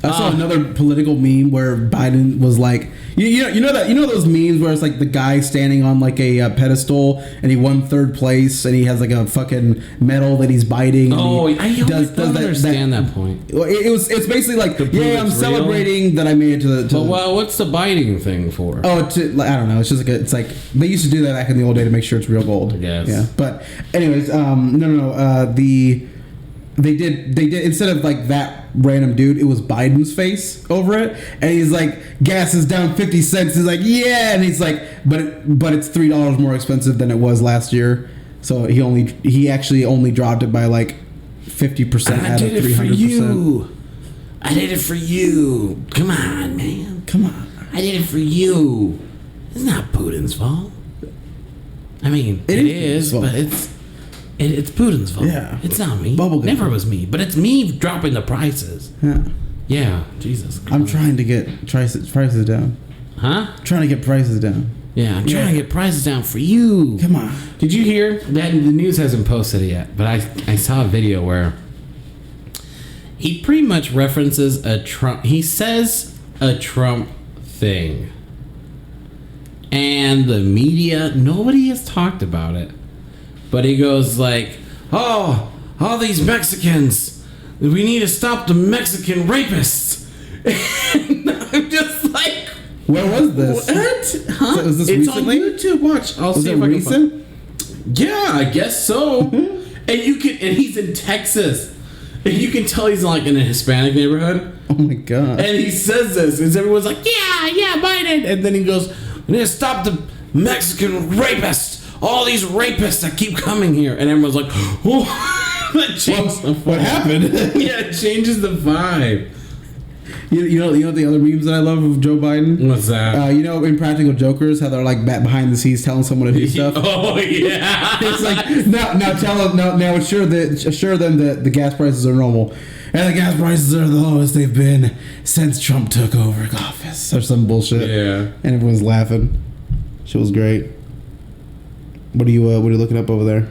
I saw another political meme where Biden was like, you know those memes where it's like the guy standing on like a pedestal and he won 3rd place and he has like a fucking medal that he's biting. Oh, I don't understand that point. It's basically like, I'm real. celebrating that I made it to the. Well, what's the biting thing for? Oh, I don't know. It's just like it's like they used to do that back in the old day to make sure it's real gold. Yes. Yeah. But anyways, no. They did instead of like that random dude, it was Biden's face over it, and he's like, gas is down 50 cents. He's like, yeah, and he's like, but it's $3 more expensive than it was last year. So he actually only dropped it by like 50% out of 300%. I did it for you. Come on, man. Come on. I did it for you. It's not Putin's fault. I mean, it is, but it's Putin's fault. Yeah. It's not me. Bubblegum. Never was me. But it's me dropping the prices. Yeah. Yeah. Jesus Christ. I'm trying to get prices down. Huh? Trying to get prices down. Yeah, I'm trying to get prices down for you. Come on. Did you hear that? The news hasn't posted it yet, but I saw a video where he pretty much references a Trump. He says a Trump thing. And the media, nobody has talked about it. But he goes like, oh, all these Mexicans, we need to stop the Mexican rapists. And I'm just like, where was this? What? Huh? So, was this it's recently? on YouTube. Watch. I'll was see it if I recent? can find. Yeah, I guess so. And he's in Texas. And you can tell he's like in a Hispanic neighborhood. Oh my God. And he says this, and everyone's like, yeah, Biden. And then he goes, we need to stop the Mexican rapists. All these rapists that keep coming here. And everyone's like, oh, that changed the vibe. What happened? Yeah, it changes the vibe. You know the other memes that I love of Joe Biden? What's that? In Practical Jokers, how they're like back behind the scenes telling someone to do stuff. Oh yeah. It's like now assure them that the gas prices are normal, and the gas prices are the lowest they've been since Trump took over office, or some bullshit. Yeah. And everyone's laughing. Shit was great. What are you looking up over there?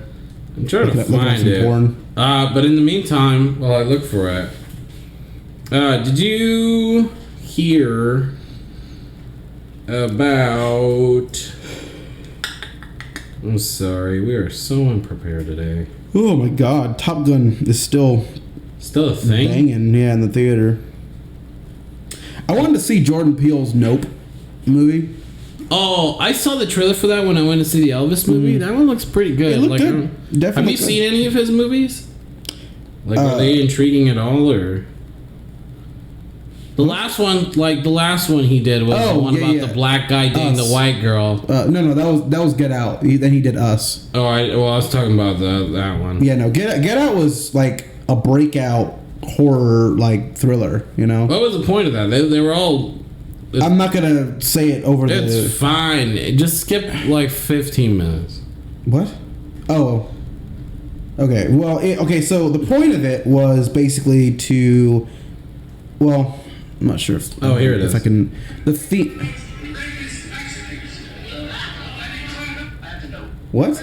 I'm trying to find it. Porn. But in the meantime, while I look for it, did you hear about? I'm sorry, we are so unprepared today. Oh my God, Top Gun is still a thing. Banging, yeah, in the theater. I wanted to see Jordan Peele's Nope movie. Oh, I saw the trailer for that when I went to see the Elvis movie. That one looks pretty good. It looked good. Definitely. Have you seen any of his movies? Like, are they intriguing at all, or? The last one he did was the one about the black guy dating the white girl. No, that was Get Out. Then he did Us. Oh, I was talking about that one. Yeah, no, Get Out was like a breakout horror like thriller. You know. What was the point of that? They were all. I'm not gonna say it over It's the. fine. Just skip like 15 minutes. What? Oh. Okay. Well. Okay. So the point of it was basically to. Well, I'm not sure if. Here it if is. I can. The theme. What?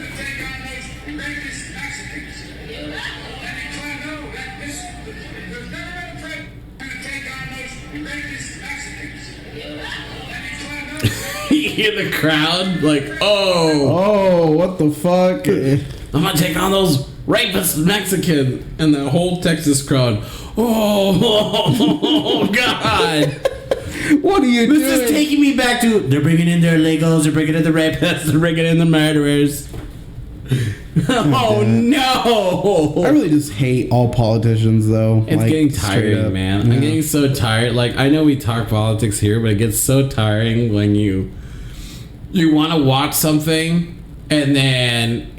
You hear the crowd like, Oh, what the fuck? I'm gonna take on those rapist Mexican, and the whole Texas crowd. Oh God! What are you doing? This is taking me back to. They're bringing in their illegals. They're bringing in the rapists. They're bringing in the murderers. Oh no! I really just hate all politicians, though. It's getting tiring, man. Yeah. I'm getting so tired. Like, I know we talk politics here, but it gets so tiring when you want to watch something and then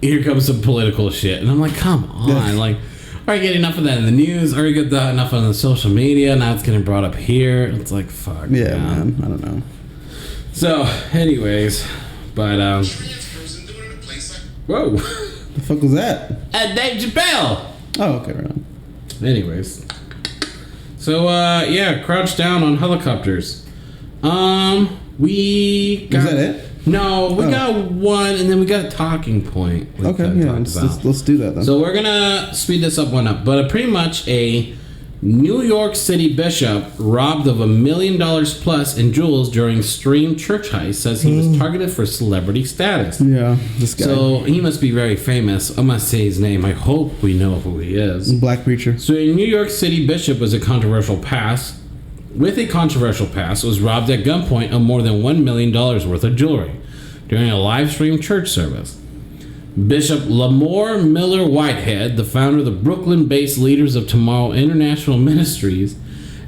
here comes some political shit, and I'm like, come on, like. Are you getting enough of that in the news? Are you getting enough on the social media? Now it's getting brought up here. It's like, fuck. Yeah, man. I don't know. So, anyways, but whoa, The fuck was that? Dave Chappelle. Oh, okay, right on. Anyways, so yeah, crouch down on helicopters. We got. Is that it? No, we got one, and then we got a talking point. Okay, yeah, let's do that then. So we're gonna speed this one up. But pretty much a New York City bishop robbed of $1 million plus in jewels during streamed church heist says he was targeted for celebrity status. Yeah, this guy. So he must be very famous. I'm gonna say his name. I hope we know who he is. Black preacher. So a New York City bishop was was robbed at gunpoint of more than $1 million worth of jewelry during a live stream church service. Bishop Lamore Miller Whitehead, the founder of the Brooklyn-based Leaders of Tomorrow International Ministries,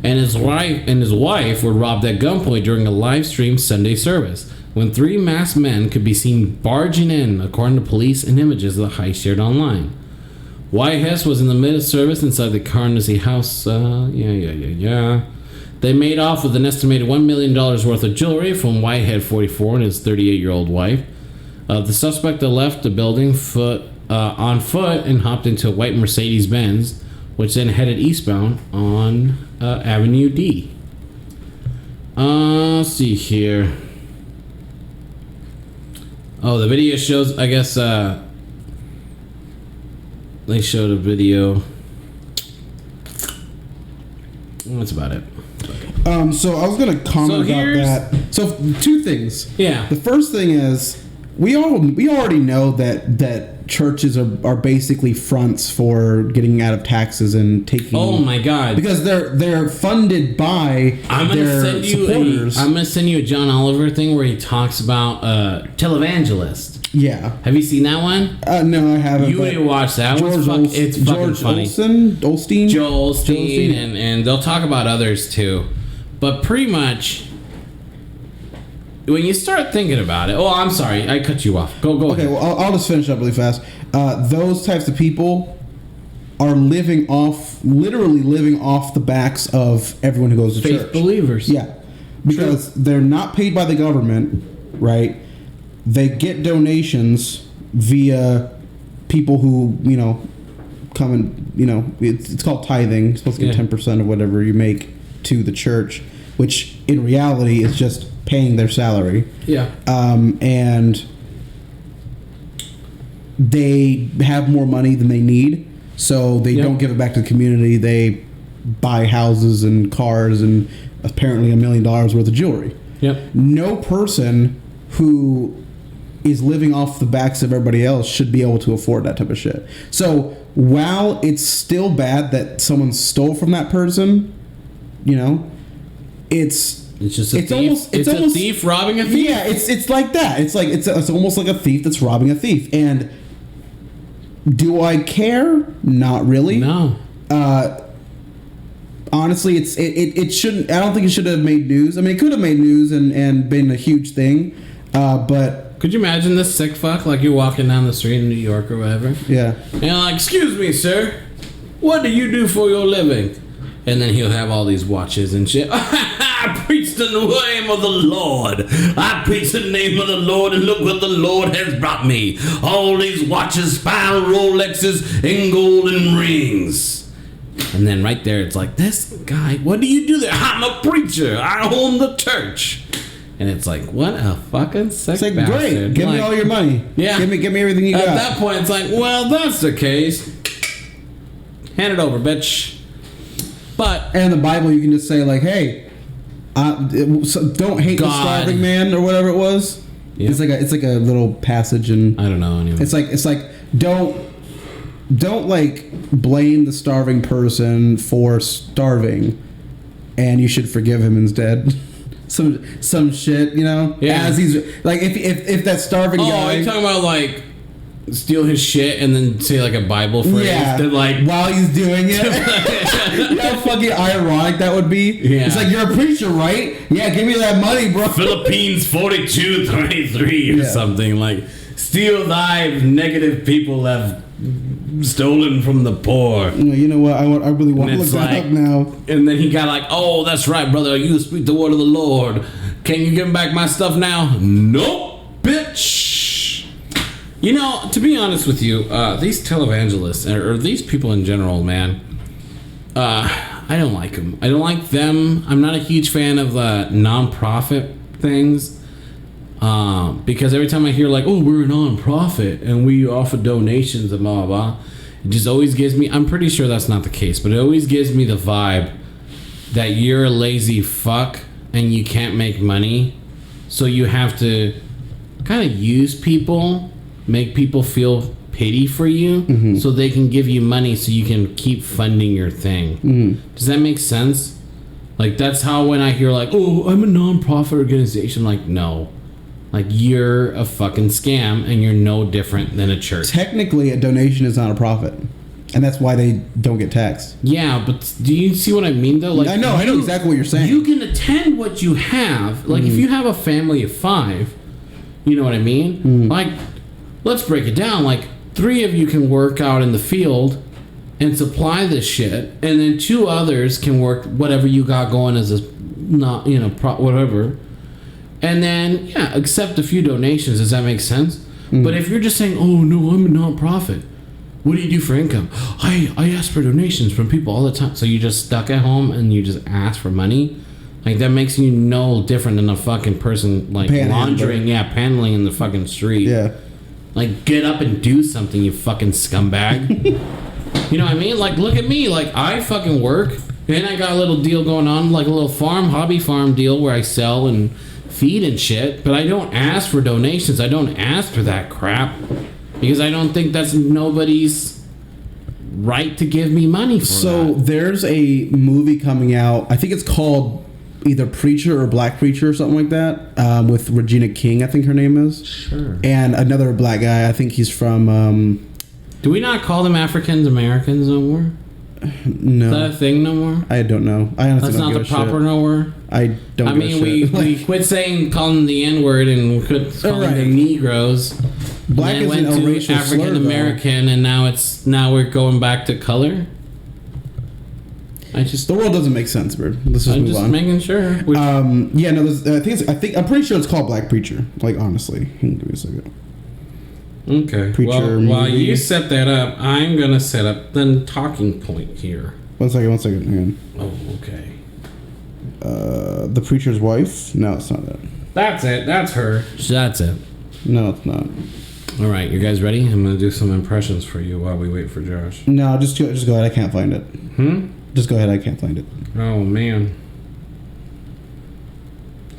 and his wife were robbed at gunpoint during a live stream Sunday service, when 3 masked men could be seen barging in, according to police and images of the heist shared online. Whitehead was in the mid-service inside the Carnegie House. They made off with an estimated $1 million worth of jewelry from Whitehead, 44, and his 38-year-old wife. The suspect left the building on foot and hopped into a white Mercedes-Benz, which then headed eastbound on Avenue D. Let's see here. Oh, the video shows, I guess, they showed a video. That's about it. So I was gonna comment about that. So 2 things. Yeah. The first thing is we already know that churches are basically fronts for getting out of taxes and taking. Oh my God! Because they're funded by their supporters. I'm gonna send you a John Oliver thing where he talks about televangelist. Yeah. Have you seen that one? No, I haven't. You need to watch that. It's fucking George funny. Olstein? Joel Osteen, and they'll talk about others too. But pretty much, when you start thinking about it... Oh, I'm sorry. I cut you off. Go Okay, ahead. well, I'll just finish up really fast. Those types of people are literally living off the backs of everyone who goes to church. Faith believers. Yeah. Because they're not paid by the government, right? They get donations via people who, come and, it's called tithing. You're supposed to give 10% of whatever you make to the church, which in reality is just paying their salary. Yeah. And they have more money than they need, so they don't give it back to the community. They buy houses and cars and apparently $1 million worth of jewelry. Yep. No person who is living off the backs of everybody else should be able to afford that type of shit. So while it's still bad that someone stole from that person, it's just a thief. It's a thief robbing a thief. Yeah, it's like that. It's almost like a thief that's robbing a thief. And do I care? Not really. No. honestly, it shouldn't. I don't think it should have made news. I mean, it could have made news and been a huge thing, but could you imagine this sick fuck? Like, you're walking down the street in New York or whatever. Yeah. And you're like, excuse me, sir. What do you do for your living? And then he'll have all these watches and shit. I preach the name of the Lord. I preach the name of the Lord, and look what the Lord has brought me. All these watches, fine Rolexes, and golden rings. And then right there, it's like, this guy, what do you do there? I'm a preacher. I own the church. And it's like, what a fucking sick bastard. Great. Give me all your money. Yeah. Give me everything you got. At that point, it's like, well, that's the case. Hand it over, bitch. But and in the Bible, you can just say like, "Hey, don't hate the starving man," or whatever it was. Yeah. It's like a little passage, and I don't know. Anyway, it's like don't like blame the starving person for starving, and you should forgive him instead. some shit, you know. Yeah. As he's like, if that starving guy. Oh, are you talking about like steal his shit and then say like a Bible phrase? Yeah. That, like, while he's doing it. You know how fucking ironic that would be? Yeah. It's like, you're a preacher, right? Yeah, give me that money, bro. Philippines 42:33 or something. Like, steal thy negative people have stolen from the poor. You know what? I really want to look that up now. And then he got like, oh, that's right, brother. You speak the word of the Lord. Can you give back my stuff now? Nope, bitch. You know, to be honest with you, these televangelists, or these people in general, man, I don't like them. I don't like them. I'm not a huge fan of the non-profit things, because every time I hear like, oh, we're a non-profit and we offer donations and blah, blah, blah, it just always gives me, I'm pretty sure that's not the case, but it always gives me the vibe that you're a lazy fuck and you can't make money, so you have to kind of use people, make people feel pity for you, so they can give you money so you can keep funding your thing. Does that make sense? Like, that's how when I hear like, oh, I'm a non-profit organization, like, no. Like, you're a fucking scam and you're no different than a church. Technically, a donation is not a profit. And that's why they don't get taxed. Yeah, but do you see what I mean, though? Like, I know exactly what you're saying. You can attend what you have. Like, if you have a family of 5, you know what I mean? Like, let's break it down. Like, 3 of you can work out in the field and supply this shit, and then 2 others can work whatever you got going as a, not, you know, whatever. And then, yeah, accept a few donations. Does that make sense? But if you're just saying, oh, no, I'm a non-profit, what do you do for income? I ask for donations from people all the time. So you just stuck at home and you just ask for money? Like, that makes you no different than a fucking person, like, laundering, paneling in the fucking street. Yeah. Like, get up and do something, you fucking scumbag. You know what I mean? Like, look at me. Like, I fucking work, and I got a little deal going on, like a little hobby farm deal where I sell and feed and shit, but I don't ask for donations. I don't ask for that crap, because I don't think that's nobody's right to give me money for that. There's a movie coming out, I think it's called either Preacher or Black Preacher or something like that, with Regina King, I think her name is. Sure. And another black guy, I think he's from... Do we not call them Africans Americans no more? No. Is that a thing no more? I don't know. I honestly That's don't not give the a proper shit. no more? I don't I give mean, a shit. we quit calling them the N-word and we quit calling them Negroes. Black and isn't went a to racial slur, African American, and now we're going back to color. The world doesn't make sense, bro. Let's just move on. I'm just making sure. I'm pretty sure it's called Black Preacher. Like, honestly, give me a second. Okay. Preacher While movie. you set that up, I'm gonna set up the talking point here. One second. Hang on. Oh, okay. The Preacher's Wife? No, it's not that. That's it. That's her. That's it. No, it's not. All right, you guys ready? I'm gonna do some impressions for you while we wait for Josh. No, just go ahead. I can't find it. Just go ahead. I can't find it. Oh man.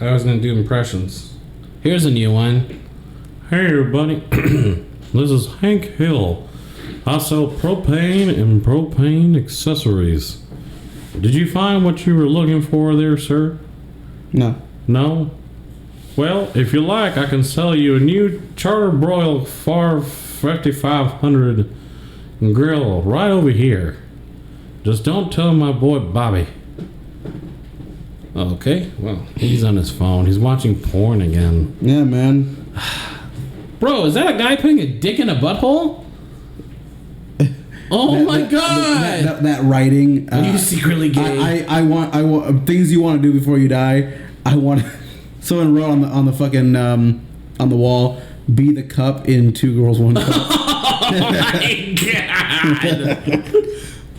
I was gonna do impressions. Here's a new one. Hey everybody, this is Hank Hill. I sell propane and propane accessories. Did you find what you were looking for there, sir? No. No? Well, if you like, I can sell you a new Charter Broil 5500 grill right over here. Just don't tell my boy Bobby. Okay, well, he's on his phone. He's watching porn again. Yeah, man. Bro, is that a guy putting a dick in a butthole? Oh my god! That writing. Are you secretly gay? I want things you want to do before you die. I want. Someone wrote on the fucking on the wall. Be the cup in Two Girls One Cup. Oh my god!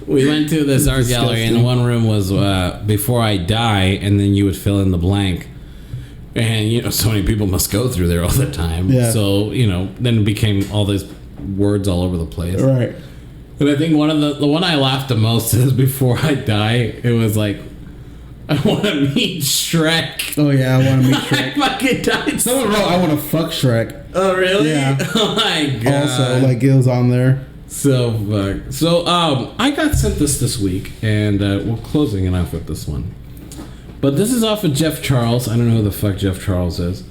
We went to this art gallery, and one room was before I die, and then you would fill in the blank. And you know, so many people must go through there all the time. Yeah. So you know, then it became all these words all over the place. Right. And I think one of the one I laughed the most is before I die. It was like, I want to meet Shrek. Oh yeah, I want to meet Shrek. I fucking died. Someone wrote, I want to fuck Shrek. Oh really? Yeah. Oh my god. Also, like it was on there. So fuck. So I got sent this week, and we're closing it off with this one. But this is off of Jeff Charles. I don't know who the fuck Jeff Charles is.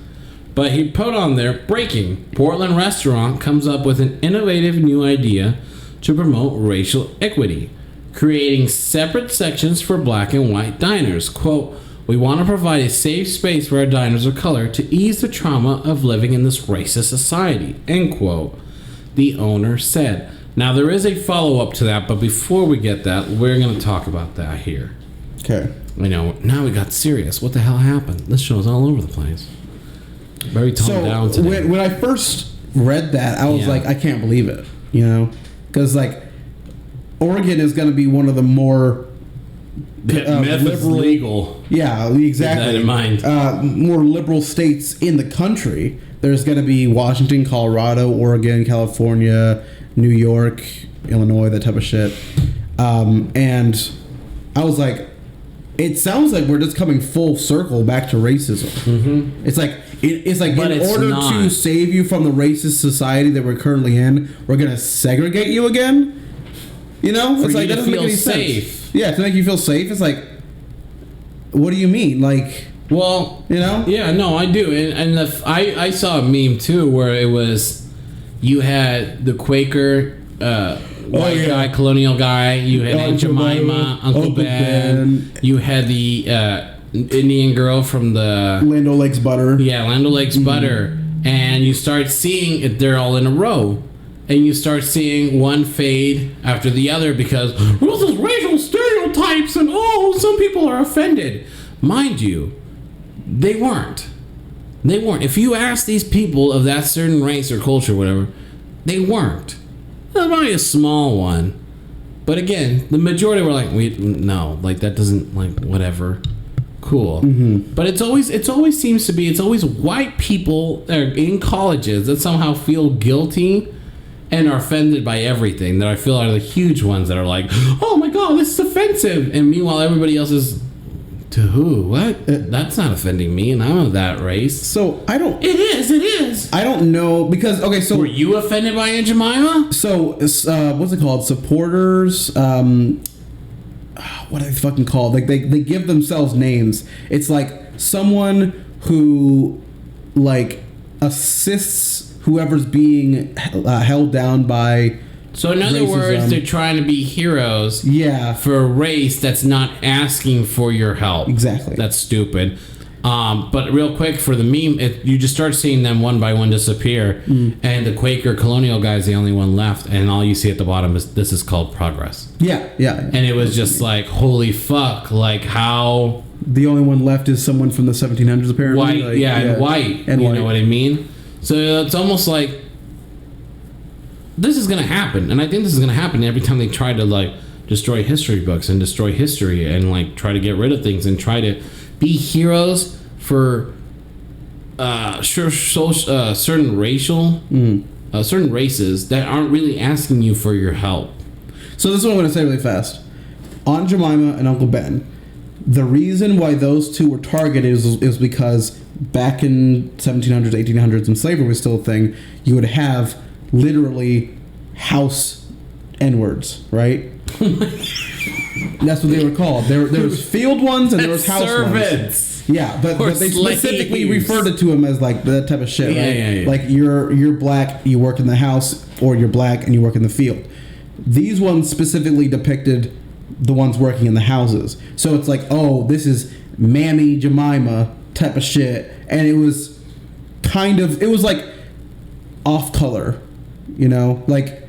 But he put on there, breaking. Portland restaurant comes up with an innovative new idea to promote racial equity, creating separate sections for black and white diners. Quote, we want to provide a safe space for our diners of color to ease the trauma of living in this racist society. End quote. The owner said. Now there is a follow-up to that, but before we get that, we're going to talk about that here. Okay. You know, now we got serious. What the hell happened? This show's all over the place. Very toned down today. When I first read that, I was like, I can't believe it. You know? Because, like, Oregon is going to be one of the more meth is legal. Yeah, exactly. Keep that in mind. More liberal states in the country. There's going to be Washington, Colorado, Oregon, California, New York, Illinois, that type of shit. And I was like, it sounds like we're just coming full circle back to racism. Mm-hmm. It's like but in order to save you from the racist society that we're currently in, we're gonna segregate you again. You know, for it's you like to that doesn't feel make any safe. sense. Yeah, to make you feel safe. It's like, what do you mean? Like, well, you know? Yeah, no, I do, and I saw a meme too where it was you had the Quaker. White guy, colonial guy. You had Aunt Jemima, Uncle Ben. You had the Indian girl from the Land O'Lakes Butter. Yeah, Land O'Lakes Butter. And you start seeing it; they're all in a row, and you start seeing one fade after the other because well, there's racial stereotypes, and some people are offended. Mind you, they weren't. They weren't. If you ask these people of that certain race or culture, or whatever, they weren't. That's probably a small one, but again, the majority were like, no, like that doesn't, like, whatever, cool. Mm-hmm. But it's always white people that are in colleges that somehow feel guilty and are offended by everything that I feel are the huge ones that are like, oh my god, this is offensive, and meanwhile everybody else is, to who? What? That's not offending me, and I'm of that race. So I don't. It is. I don't know because okay. So were you offended by Aunt Jemima? So what's it called? Supporters. What are they fucking called? Like they give themselves names. It's like someone who like assists whoever's being held down by. So in other words, they're trying to be heroes for a race that's not asking for your help. Exactly. That's stupid. But real quick, for the meme, you just start seeing them one by one disappear, and the Quaker colonial guy is the only one left, and all you see at the bottom is, this is called progress. Yeah. And it was just like, holy fuck, like how... The only one left is someone from the 1700s, apparently. White, like, and white. And you white. know what I mean? So it's almost like... This is going to happen, and I think this is going to happen every time they try to, like, destroy history books and destroy history and, like, try to get rid of things and try to be heroes for certain certain races that aren't really asking you for your help. So this is what I'm going to say really fast. Aunt Jemima and Uncle Ben. The reason why those two were targeted is because back in 1700s, 1800s, when slavery was still a thing, you would have literally house N-words, right? That's what they were called. There was field ones and there was house servants. Ones. Yeah, but they slaves. specifically referred to them as like that type of shit, right? Yeah. Like you're black, you work in the house, or you're black and you work in the field. These ones specifically depicted the ones working in the houses. So it's like, oh, this is Mammy Jemima type of shit. And it was like off color, you know? Like,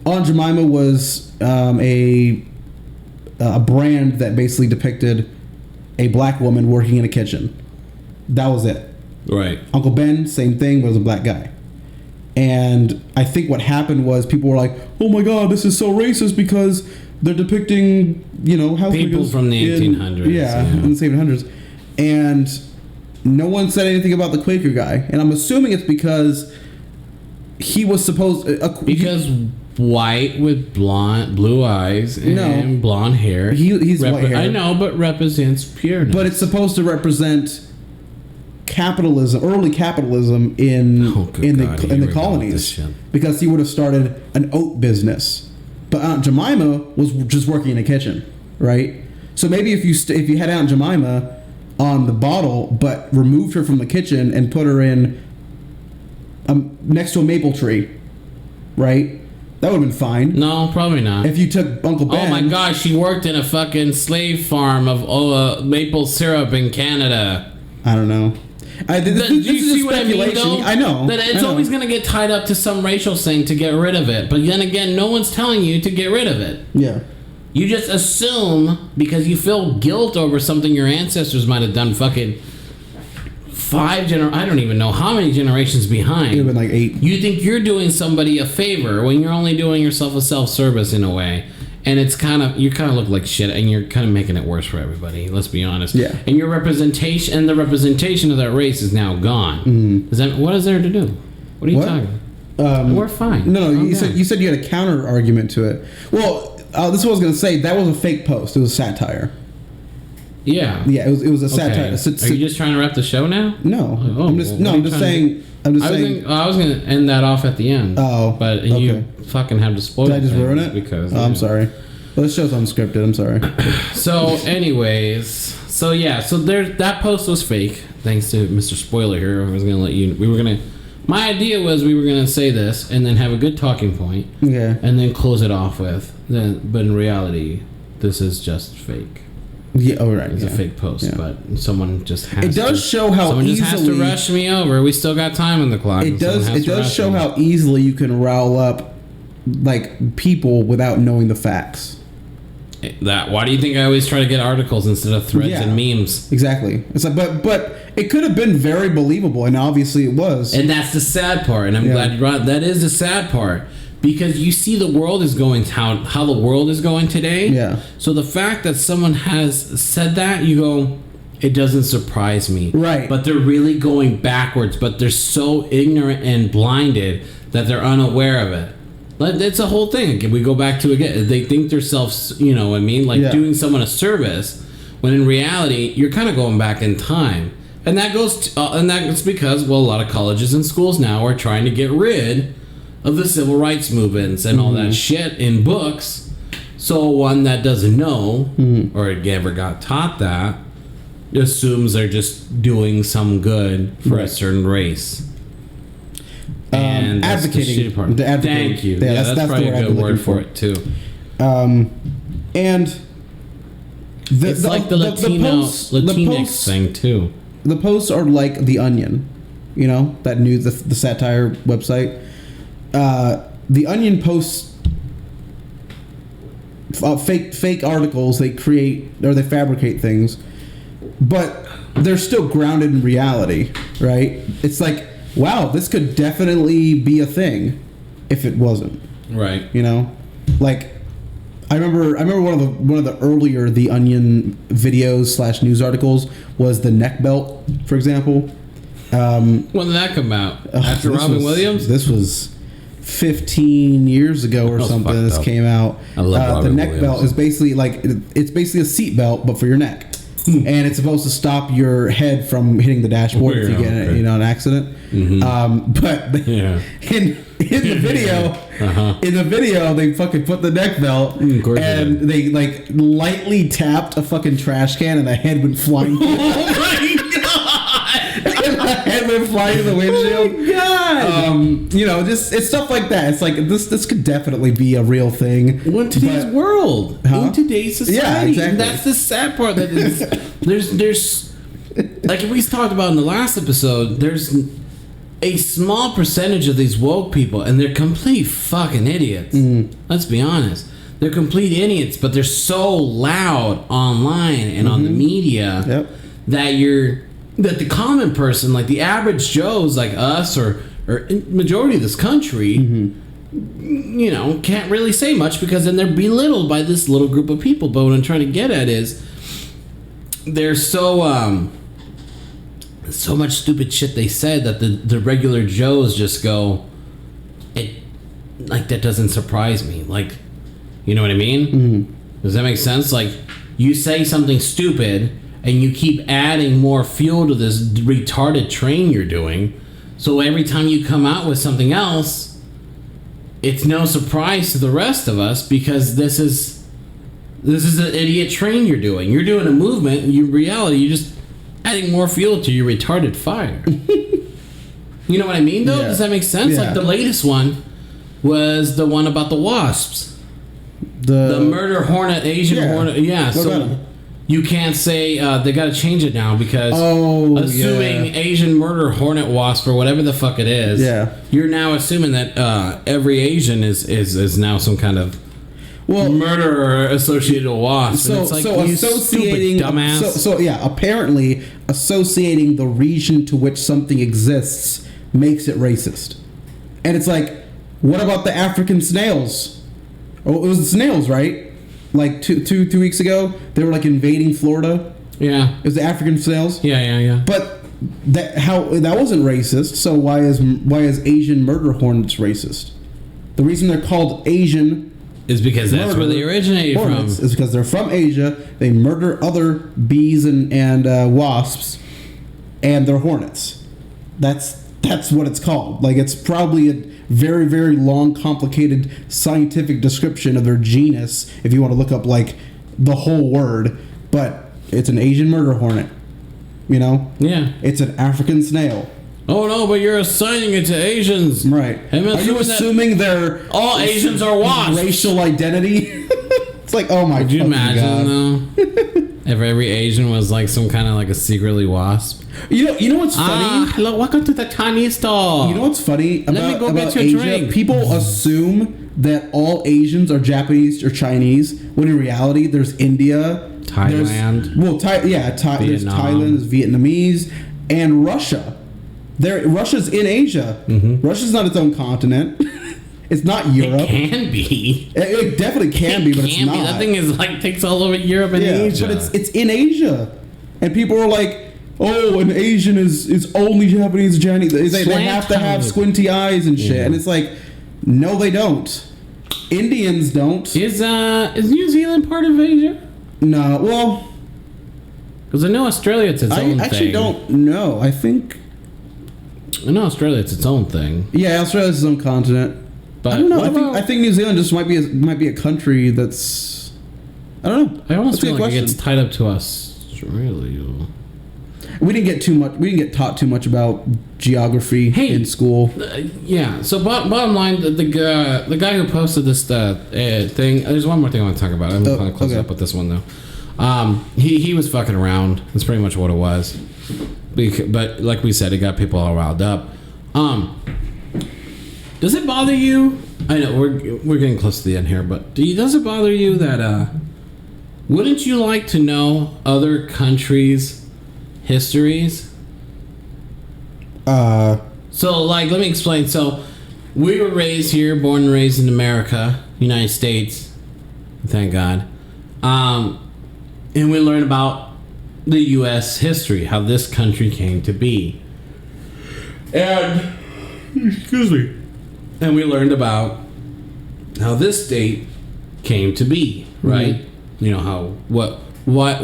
Aunt Jemima was a brand that basically depicted a black woman working in a kitchen. That was it. Right. Uncle Ben, same thing, but was a black guy. And I think what happened was people were like, oh my God, this is so racist because they're depicting, you know, house people from the 1800s. Yeah, in the 1700s. And no one said anything about the Quaker guy. And I'm assuming it's because he was supposed... because white with blue eyes and blonde hair. He's white hair. I know, but represents pureness. But it's supposed to represent capitalism, early capitalism in the colonies, because he would have started an oat business. But Aunt Jemima was just working in a kitchen, right? So maybe if you had Aunt Jemima on the bottle, but removed her from the kitchen and put her in next to a maple tree, right? That would have been fine. No, probably not. If you took Uncle Ben... Oh my gosh, she worked in a fucking slave farm of maple syrup in Canada. I don't know. This is speculation. I know. That it's always going to get tied up to some racial thing to get rid of it. But then again, no one's telling you to get rid of it. Yeah. You just assume because you feel guilt over something your ancestors might have done fucking I don't even know how many generations behind. It would have been like 8. You think you're doing somebody a favor when you're only doing yourself a self-service in a way. And it's you kind of look like shit, and you're kind of making it worse for everybody. Let's be honest. Yeah. And the representation of that race is now gone. Mm-hmm. What is there to do? What are you talking about? We're fine. No, you said you had a counter argument to it. Well, this is what I was going to say. That was a fake post. It was satire. Yeah. Yeah, it was a satire. Are you just trying to wrap the show now? No. I'm just saying. I was going to end that off at the end. Oh. But you fucking have to spoil it. Did I just ruin it? Because I'm sorry. Well, this show's unscripted. I'm sorry. So, anyways, so that post was fake. Thanks to Mr. Spoiler here. I was going to let you. My idea was we were going to say this and then have a good talking point. Yeah. And then close it off with. But in reality, this is just fake. Yeah, oh right. It's a fake post, but someone just has. It does show how someone easily. Just has to rush me over. We still got time in the clock. It does show how easily you can rile up like people without knowing the facts. Why do you think I always try to get articles instead of threads and memes? Exactly. It's like, but it could have been very believable, and obviously it was. And that's the sad part. And I'm glad you brought. That is the sad part. Because you see the world is going how the world is going today. Yeah. So the fact that someone has said that, you go, it doesn't surprise me. Right. But they're really going backwards. But they're so ignorant and blinded that they're unaware of it. It's a whole thing. We go back to again. They think themselves, you know what I mean? Like doing someone a service. When in reality, you're kind of going back in time. And that goes, and that's because, a lot of colleges and schools now are trying to get rid of the civil rights movements and all that shit in books. So one that doesn't know or ever got taught that assumes they're just doing some good for a certain race. And advocating. Thank you. Yeah, that's probably a good word for it too. And it's like the Latinx thing too. The posts are like The Onion, you know, that the satire website. The Onion posts fake articles. They create or they fabricate things, but they're still grounded in reality, right? It's like, wow, this could definitely be a thing if it wasn't, right? You know, like I remember one of the earlier The Onion videos / news articles was the neck belt, for example. When did that come out? After Robin Williams? This was 15 years ago or something. This came out. I love the neck belt is basically it's basically a seat belt but for your neck, and it's supposed to stop your head from hitting the dashboard if you get an accident. But in the video they fucking put the neck belt and they like lightly tapped a fucking trash can and the head went flying. Oh my god! head went flying in the windshield. Oh my God. You know, just it's stuff like that. It's like this could definitely be a real thing. In today's world, in today's society, Yeah, exactly. that's the sad part. That is, there's like we talked about in the last episode. There's a small percentage of these woke people, and they're complete fucking idiots. Let's be honest. They're complete idiots, but they're so loud online and on the media that the common person, like the average Joes like us or majority of this country, you know, can't really say much because then they're belittled by this little group of people. But what I'm trying to get at is there's so much stupid shit they said that the regular Joes just go, it like that doesn't surprise me. Like, you know what I mean? Does that make sense? Like, you say something stupid and you keep adding more fuel to this retarded train you're doing. So every time you come out with something else, it's no surprise to the rest of us because this is an idiot train you're doing. You're doing a movement, and in reality, you're just adding more fuel to your retarded fire. You know what I mean, though? Yeah. Does that make sense? Yeah. Like, the latest one was the one about the wasps. The murder hornet, Asian hornet. Yeah, so you can't say they got to change it now because assuming Asian murder hornet wasp or whatever the fuck it is, you're now assuming that every Asian is now some kind of murderer associated with wasp. So, it's like, so you associating, stupid dumbass. so yeah, apparently associating the region to which something exists makes it racist. And it's like, what about the African snails? Oh, it was the snails, right? Like two weeks ago, they were like invading Florida. Yeah, it was the African snails. Yeah. But that wasn't racist. So why is Asian murder hornets racist? The reason they're called Asian is because that's where they originated from. Is because they're from Asia. They murder other bees and wasps, and they're hornets. That's what it's called. Like, it's probably a very, very long, complicated scientific description of their genus if you want to look up like the whole word, but it's an Asian murder hornet. You know? Yeah. It's an African snail. Oh no, but you're assigning it to Asians. Right. Are you assuming they're all Asians are wasps? Racial identity? It's like, oh my god. Could you imagine though? If every Asian was like some kind of like a secretly wasp. You know what's funny? Hello, welcome to the Chinese store. You know what's funny about, Let me go get you a Asia? drink. People assume that all Asians are Japanese or Chinese, when in reality there's India, Thailand, there's Thailand, there's Vietnamese, and Russia. Russia's in Asia. Russia's not its own continent. It's not Europe. It can be. It definitely can be, but it's not. That thing is like takes all over Europe and Asia. But it's in Asia, and people are like, "Oh, an Asian is only Japanese or Chinese. They have to have squinty eyes and shit." And it's like, no, they don't. Indians don't. Is New Zealand part of Asia? No, well, because I know Australia it's its own thing. I actually don't know. I know Australia it's its own thing. Yeah, Australia's its own continent. But I don't know. I think New Zealand just might be a country that's. I don't know. I almost feel like it gets tied up to Australia. We didn't get taught too much about geography in school. Yeah. So bottom line, the guy who posted this thing. There's one more thing I want to talk about. I'm going to close up with this one though. He was fucking around. That's pretty much what it was. But like we said, it got people all riled up. Does it bother you? I know we're getting close to the end here, but does it bother you that wouldn't you like to know other countries' histories? So like, let me explain. So we were raised here, born and raised in America, United States, thank God, and we learn about the U.S. history, how this country came to be, and excuse me. And we learned about how this state came to be, right? You know, how what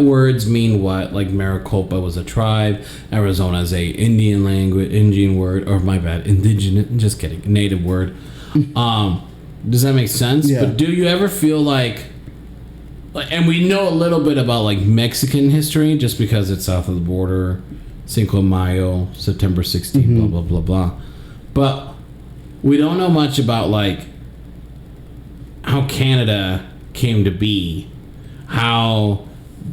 words mean what. Like Maricopa was a tribe, Arizona is a Indian word, or my bad, indigenous, just kidding, native word. Does that make sense? Yeah. But do you ever feel like, and we know a little bit about like Mexican history just because it's south of the border, Cinco de Mayo, September 16th, blah, blah, blah, blah. But we don't know much about, like, how Canada came to be, how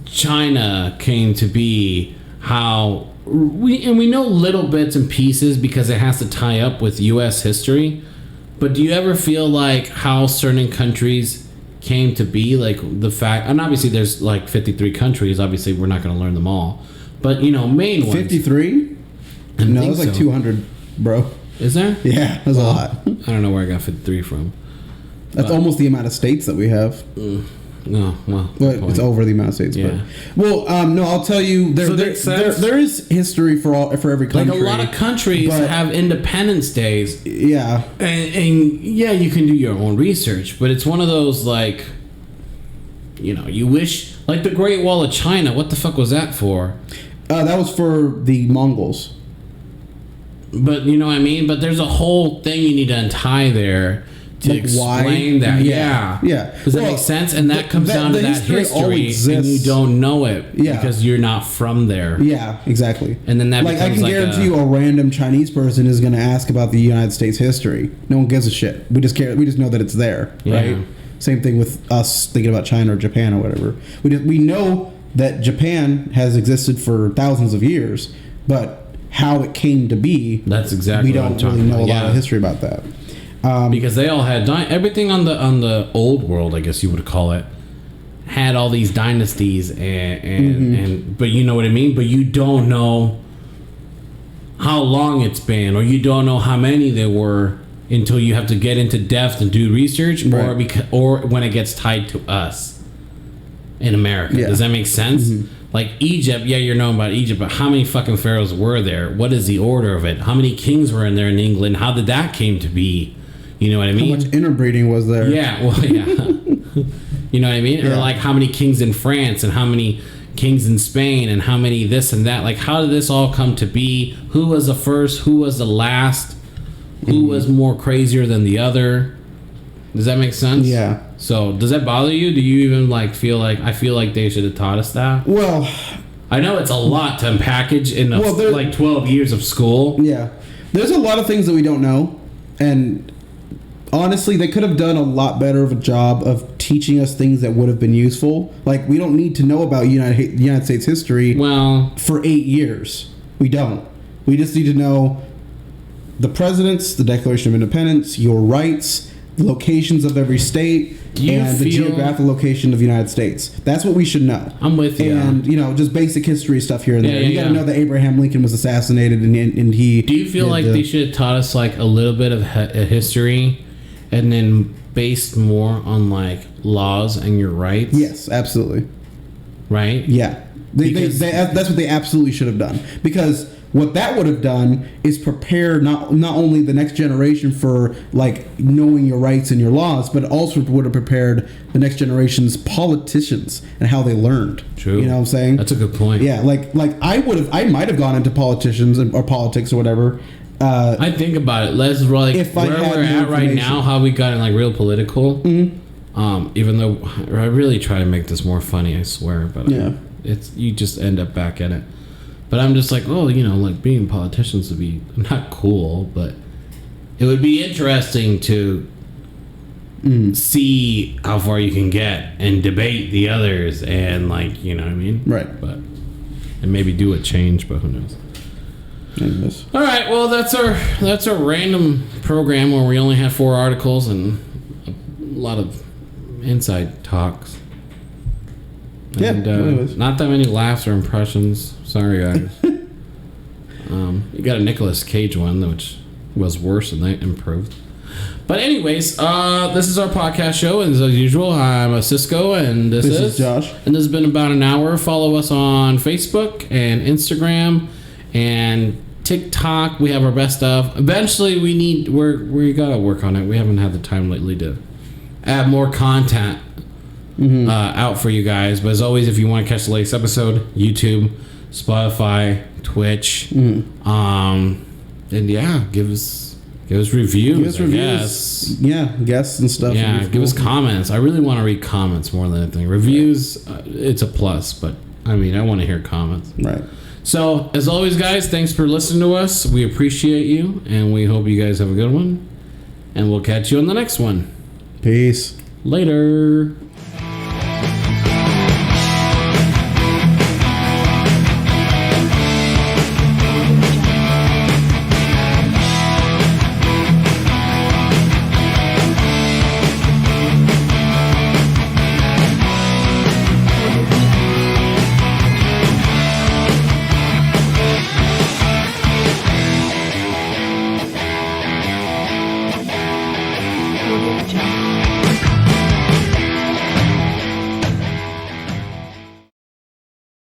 China came to be, how we know little bits and pieces because it has to tie up with U.S. history. But do you ever feel like how certain countries came to be, like the fact, and obviously there's like 53 countries, obviously we're not going to learn them all, but you know, main ones. 53? No, it's like 200, bro. Is there? Yeah, that's a lot. I don't know where I got 53 from. That's almost the amount of states that we have. No, well, it's over the amount of states. Yeah. But, well, no, I'll tell you, there is history for every country. Like a lot of countries have Independence Days. Yeah. And yeah, you can do your own research, but it's one of those, like, you know, you wish, like the Great Wall of China, what the fuck was that for? That was for the Mongols. But, you know what I mean? But there's a whole thing you need to untie there to like explain that. Yeah. Does that make sense? And that comes down to that history, and you don't know it because you're not from there. Yeah, exactly. And then that like I can guarantee you, a random Chinese person is going to ask about the United States history. No one gives a shit. We just care. We just know that it's there, right? Same thing with us thinking about China or Japan or whatever. We know that Japan has existed for thousands of years, but how it came to be, that's exactly we don't really know a lot of history about that. Because they all had everything on the old world, I guess you would call it, had all these dynasties and but you know what I mean. But you don't know how long it's been, or you don't know how many there were until you have to get into depth and do research, or when it gets tied to us in America. Does that make sense? Like Egypt, you're knowing about Egypt, but how many fucking pharaohs were there? What is the order of it? How many kings were in there in England? How did that came to be? You know what I mean? How much interbreeding was there? Yeah, well, yeah. You know what I mean? Or like how many kings in France and how many kings in Spain and how many this and that. Like, how did this all come to be? Who was the first? Who was the last? Who was more crazier than the other? Does that make sense? Yeah. So, does that bother you? Do you even like feel like I feel like they should have taught us that? Well, I know it's a lot to unpackage in like 12 years of school. Yeah. There's a lot of things that we don't know, and honestly, they could have done a lot better of a job of teaching us things that would have been useful. Like, we don't need to know about United States history for 8 years. We don't. We just need to know the presidents, the Declaration of Independence, your rights, the locations of every state, and the geographical location of the United States. That's what we should know. I'm with you. And, you know, just basic history stuff here and there. You got to know that Abraham Lincoln was assassinated and he... Do you feel like they should have taught us, like, a little bit of history and then based more on, like, laws and your rights? Yes, absolutely. Right? Yeah. That's what they absolutely should have done. Because what that would have done is prepare not only the next generation for, like, knowing your rights and your laws, but also would have prepared the next generation's politicians and how they learned. True. You know what I'm saying? That's a good point. Yeah, like I might have gone into politicians or politics or whatever. I think about it. Let's like if where we're at right now, how we got in like real political. Even though I really try to make this more funny, I swear, but it's you just end up back at it. But I'm just like, oh, you know, like being politicians would be not cool, but it would be interesting to see how far you can get and debate the others and, like, you know what I mean? Right. But and maybe do a change, but who knows? Anyways. All right, well, that's our random program where we only have 4 articles and a lot of inside talks. And, not that many laughs or impressions. Sorry, guys. You got a Nicolas Cage one, which was worse and they improved. But anyways, this is our podcast show, and as usual, I'm Cisco, and this is Josh. And this has been about an hour. Follow us on Facebook and Instagram and TikTok. We have our best stuff. Eventually, we gotta work on it. We haven't had the time lately to add more content out for you guys. But as always, if you want to catch the latest episode, YouTube, Spotify, Twitch, and give us reviews. Give us reviews. Yeah, guests and stuff. Yeah, give us comments. I really want to read comments more than anything. Reviews, it's a plus, but I mean, I want to hear comments. Right. So, as always, guys, thanks for listening to us. We appreciate you, and we hope you guys have a good one. And we'll catch you on the next one. Peace. Later.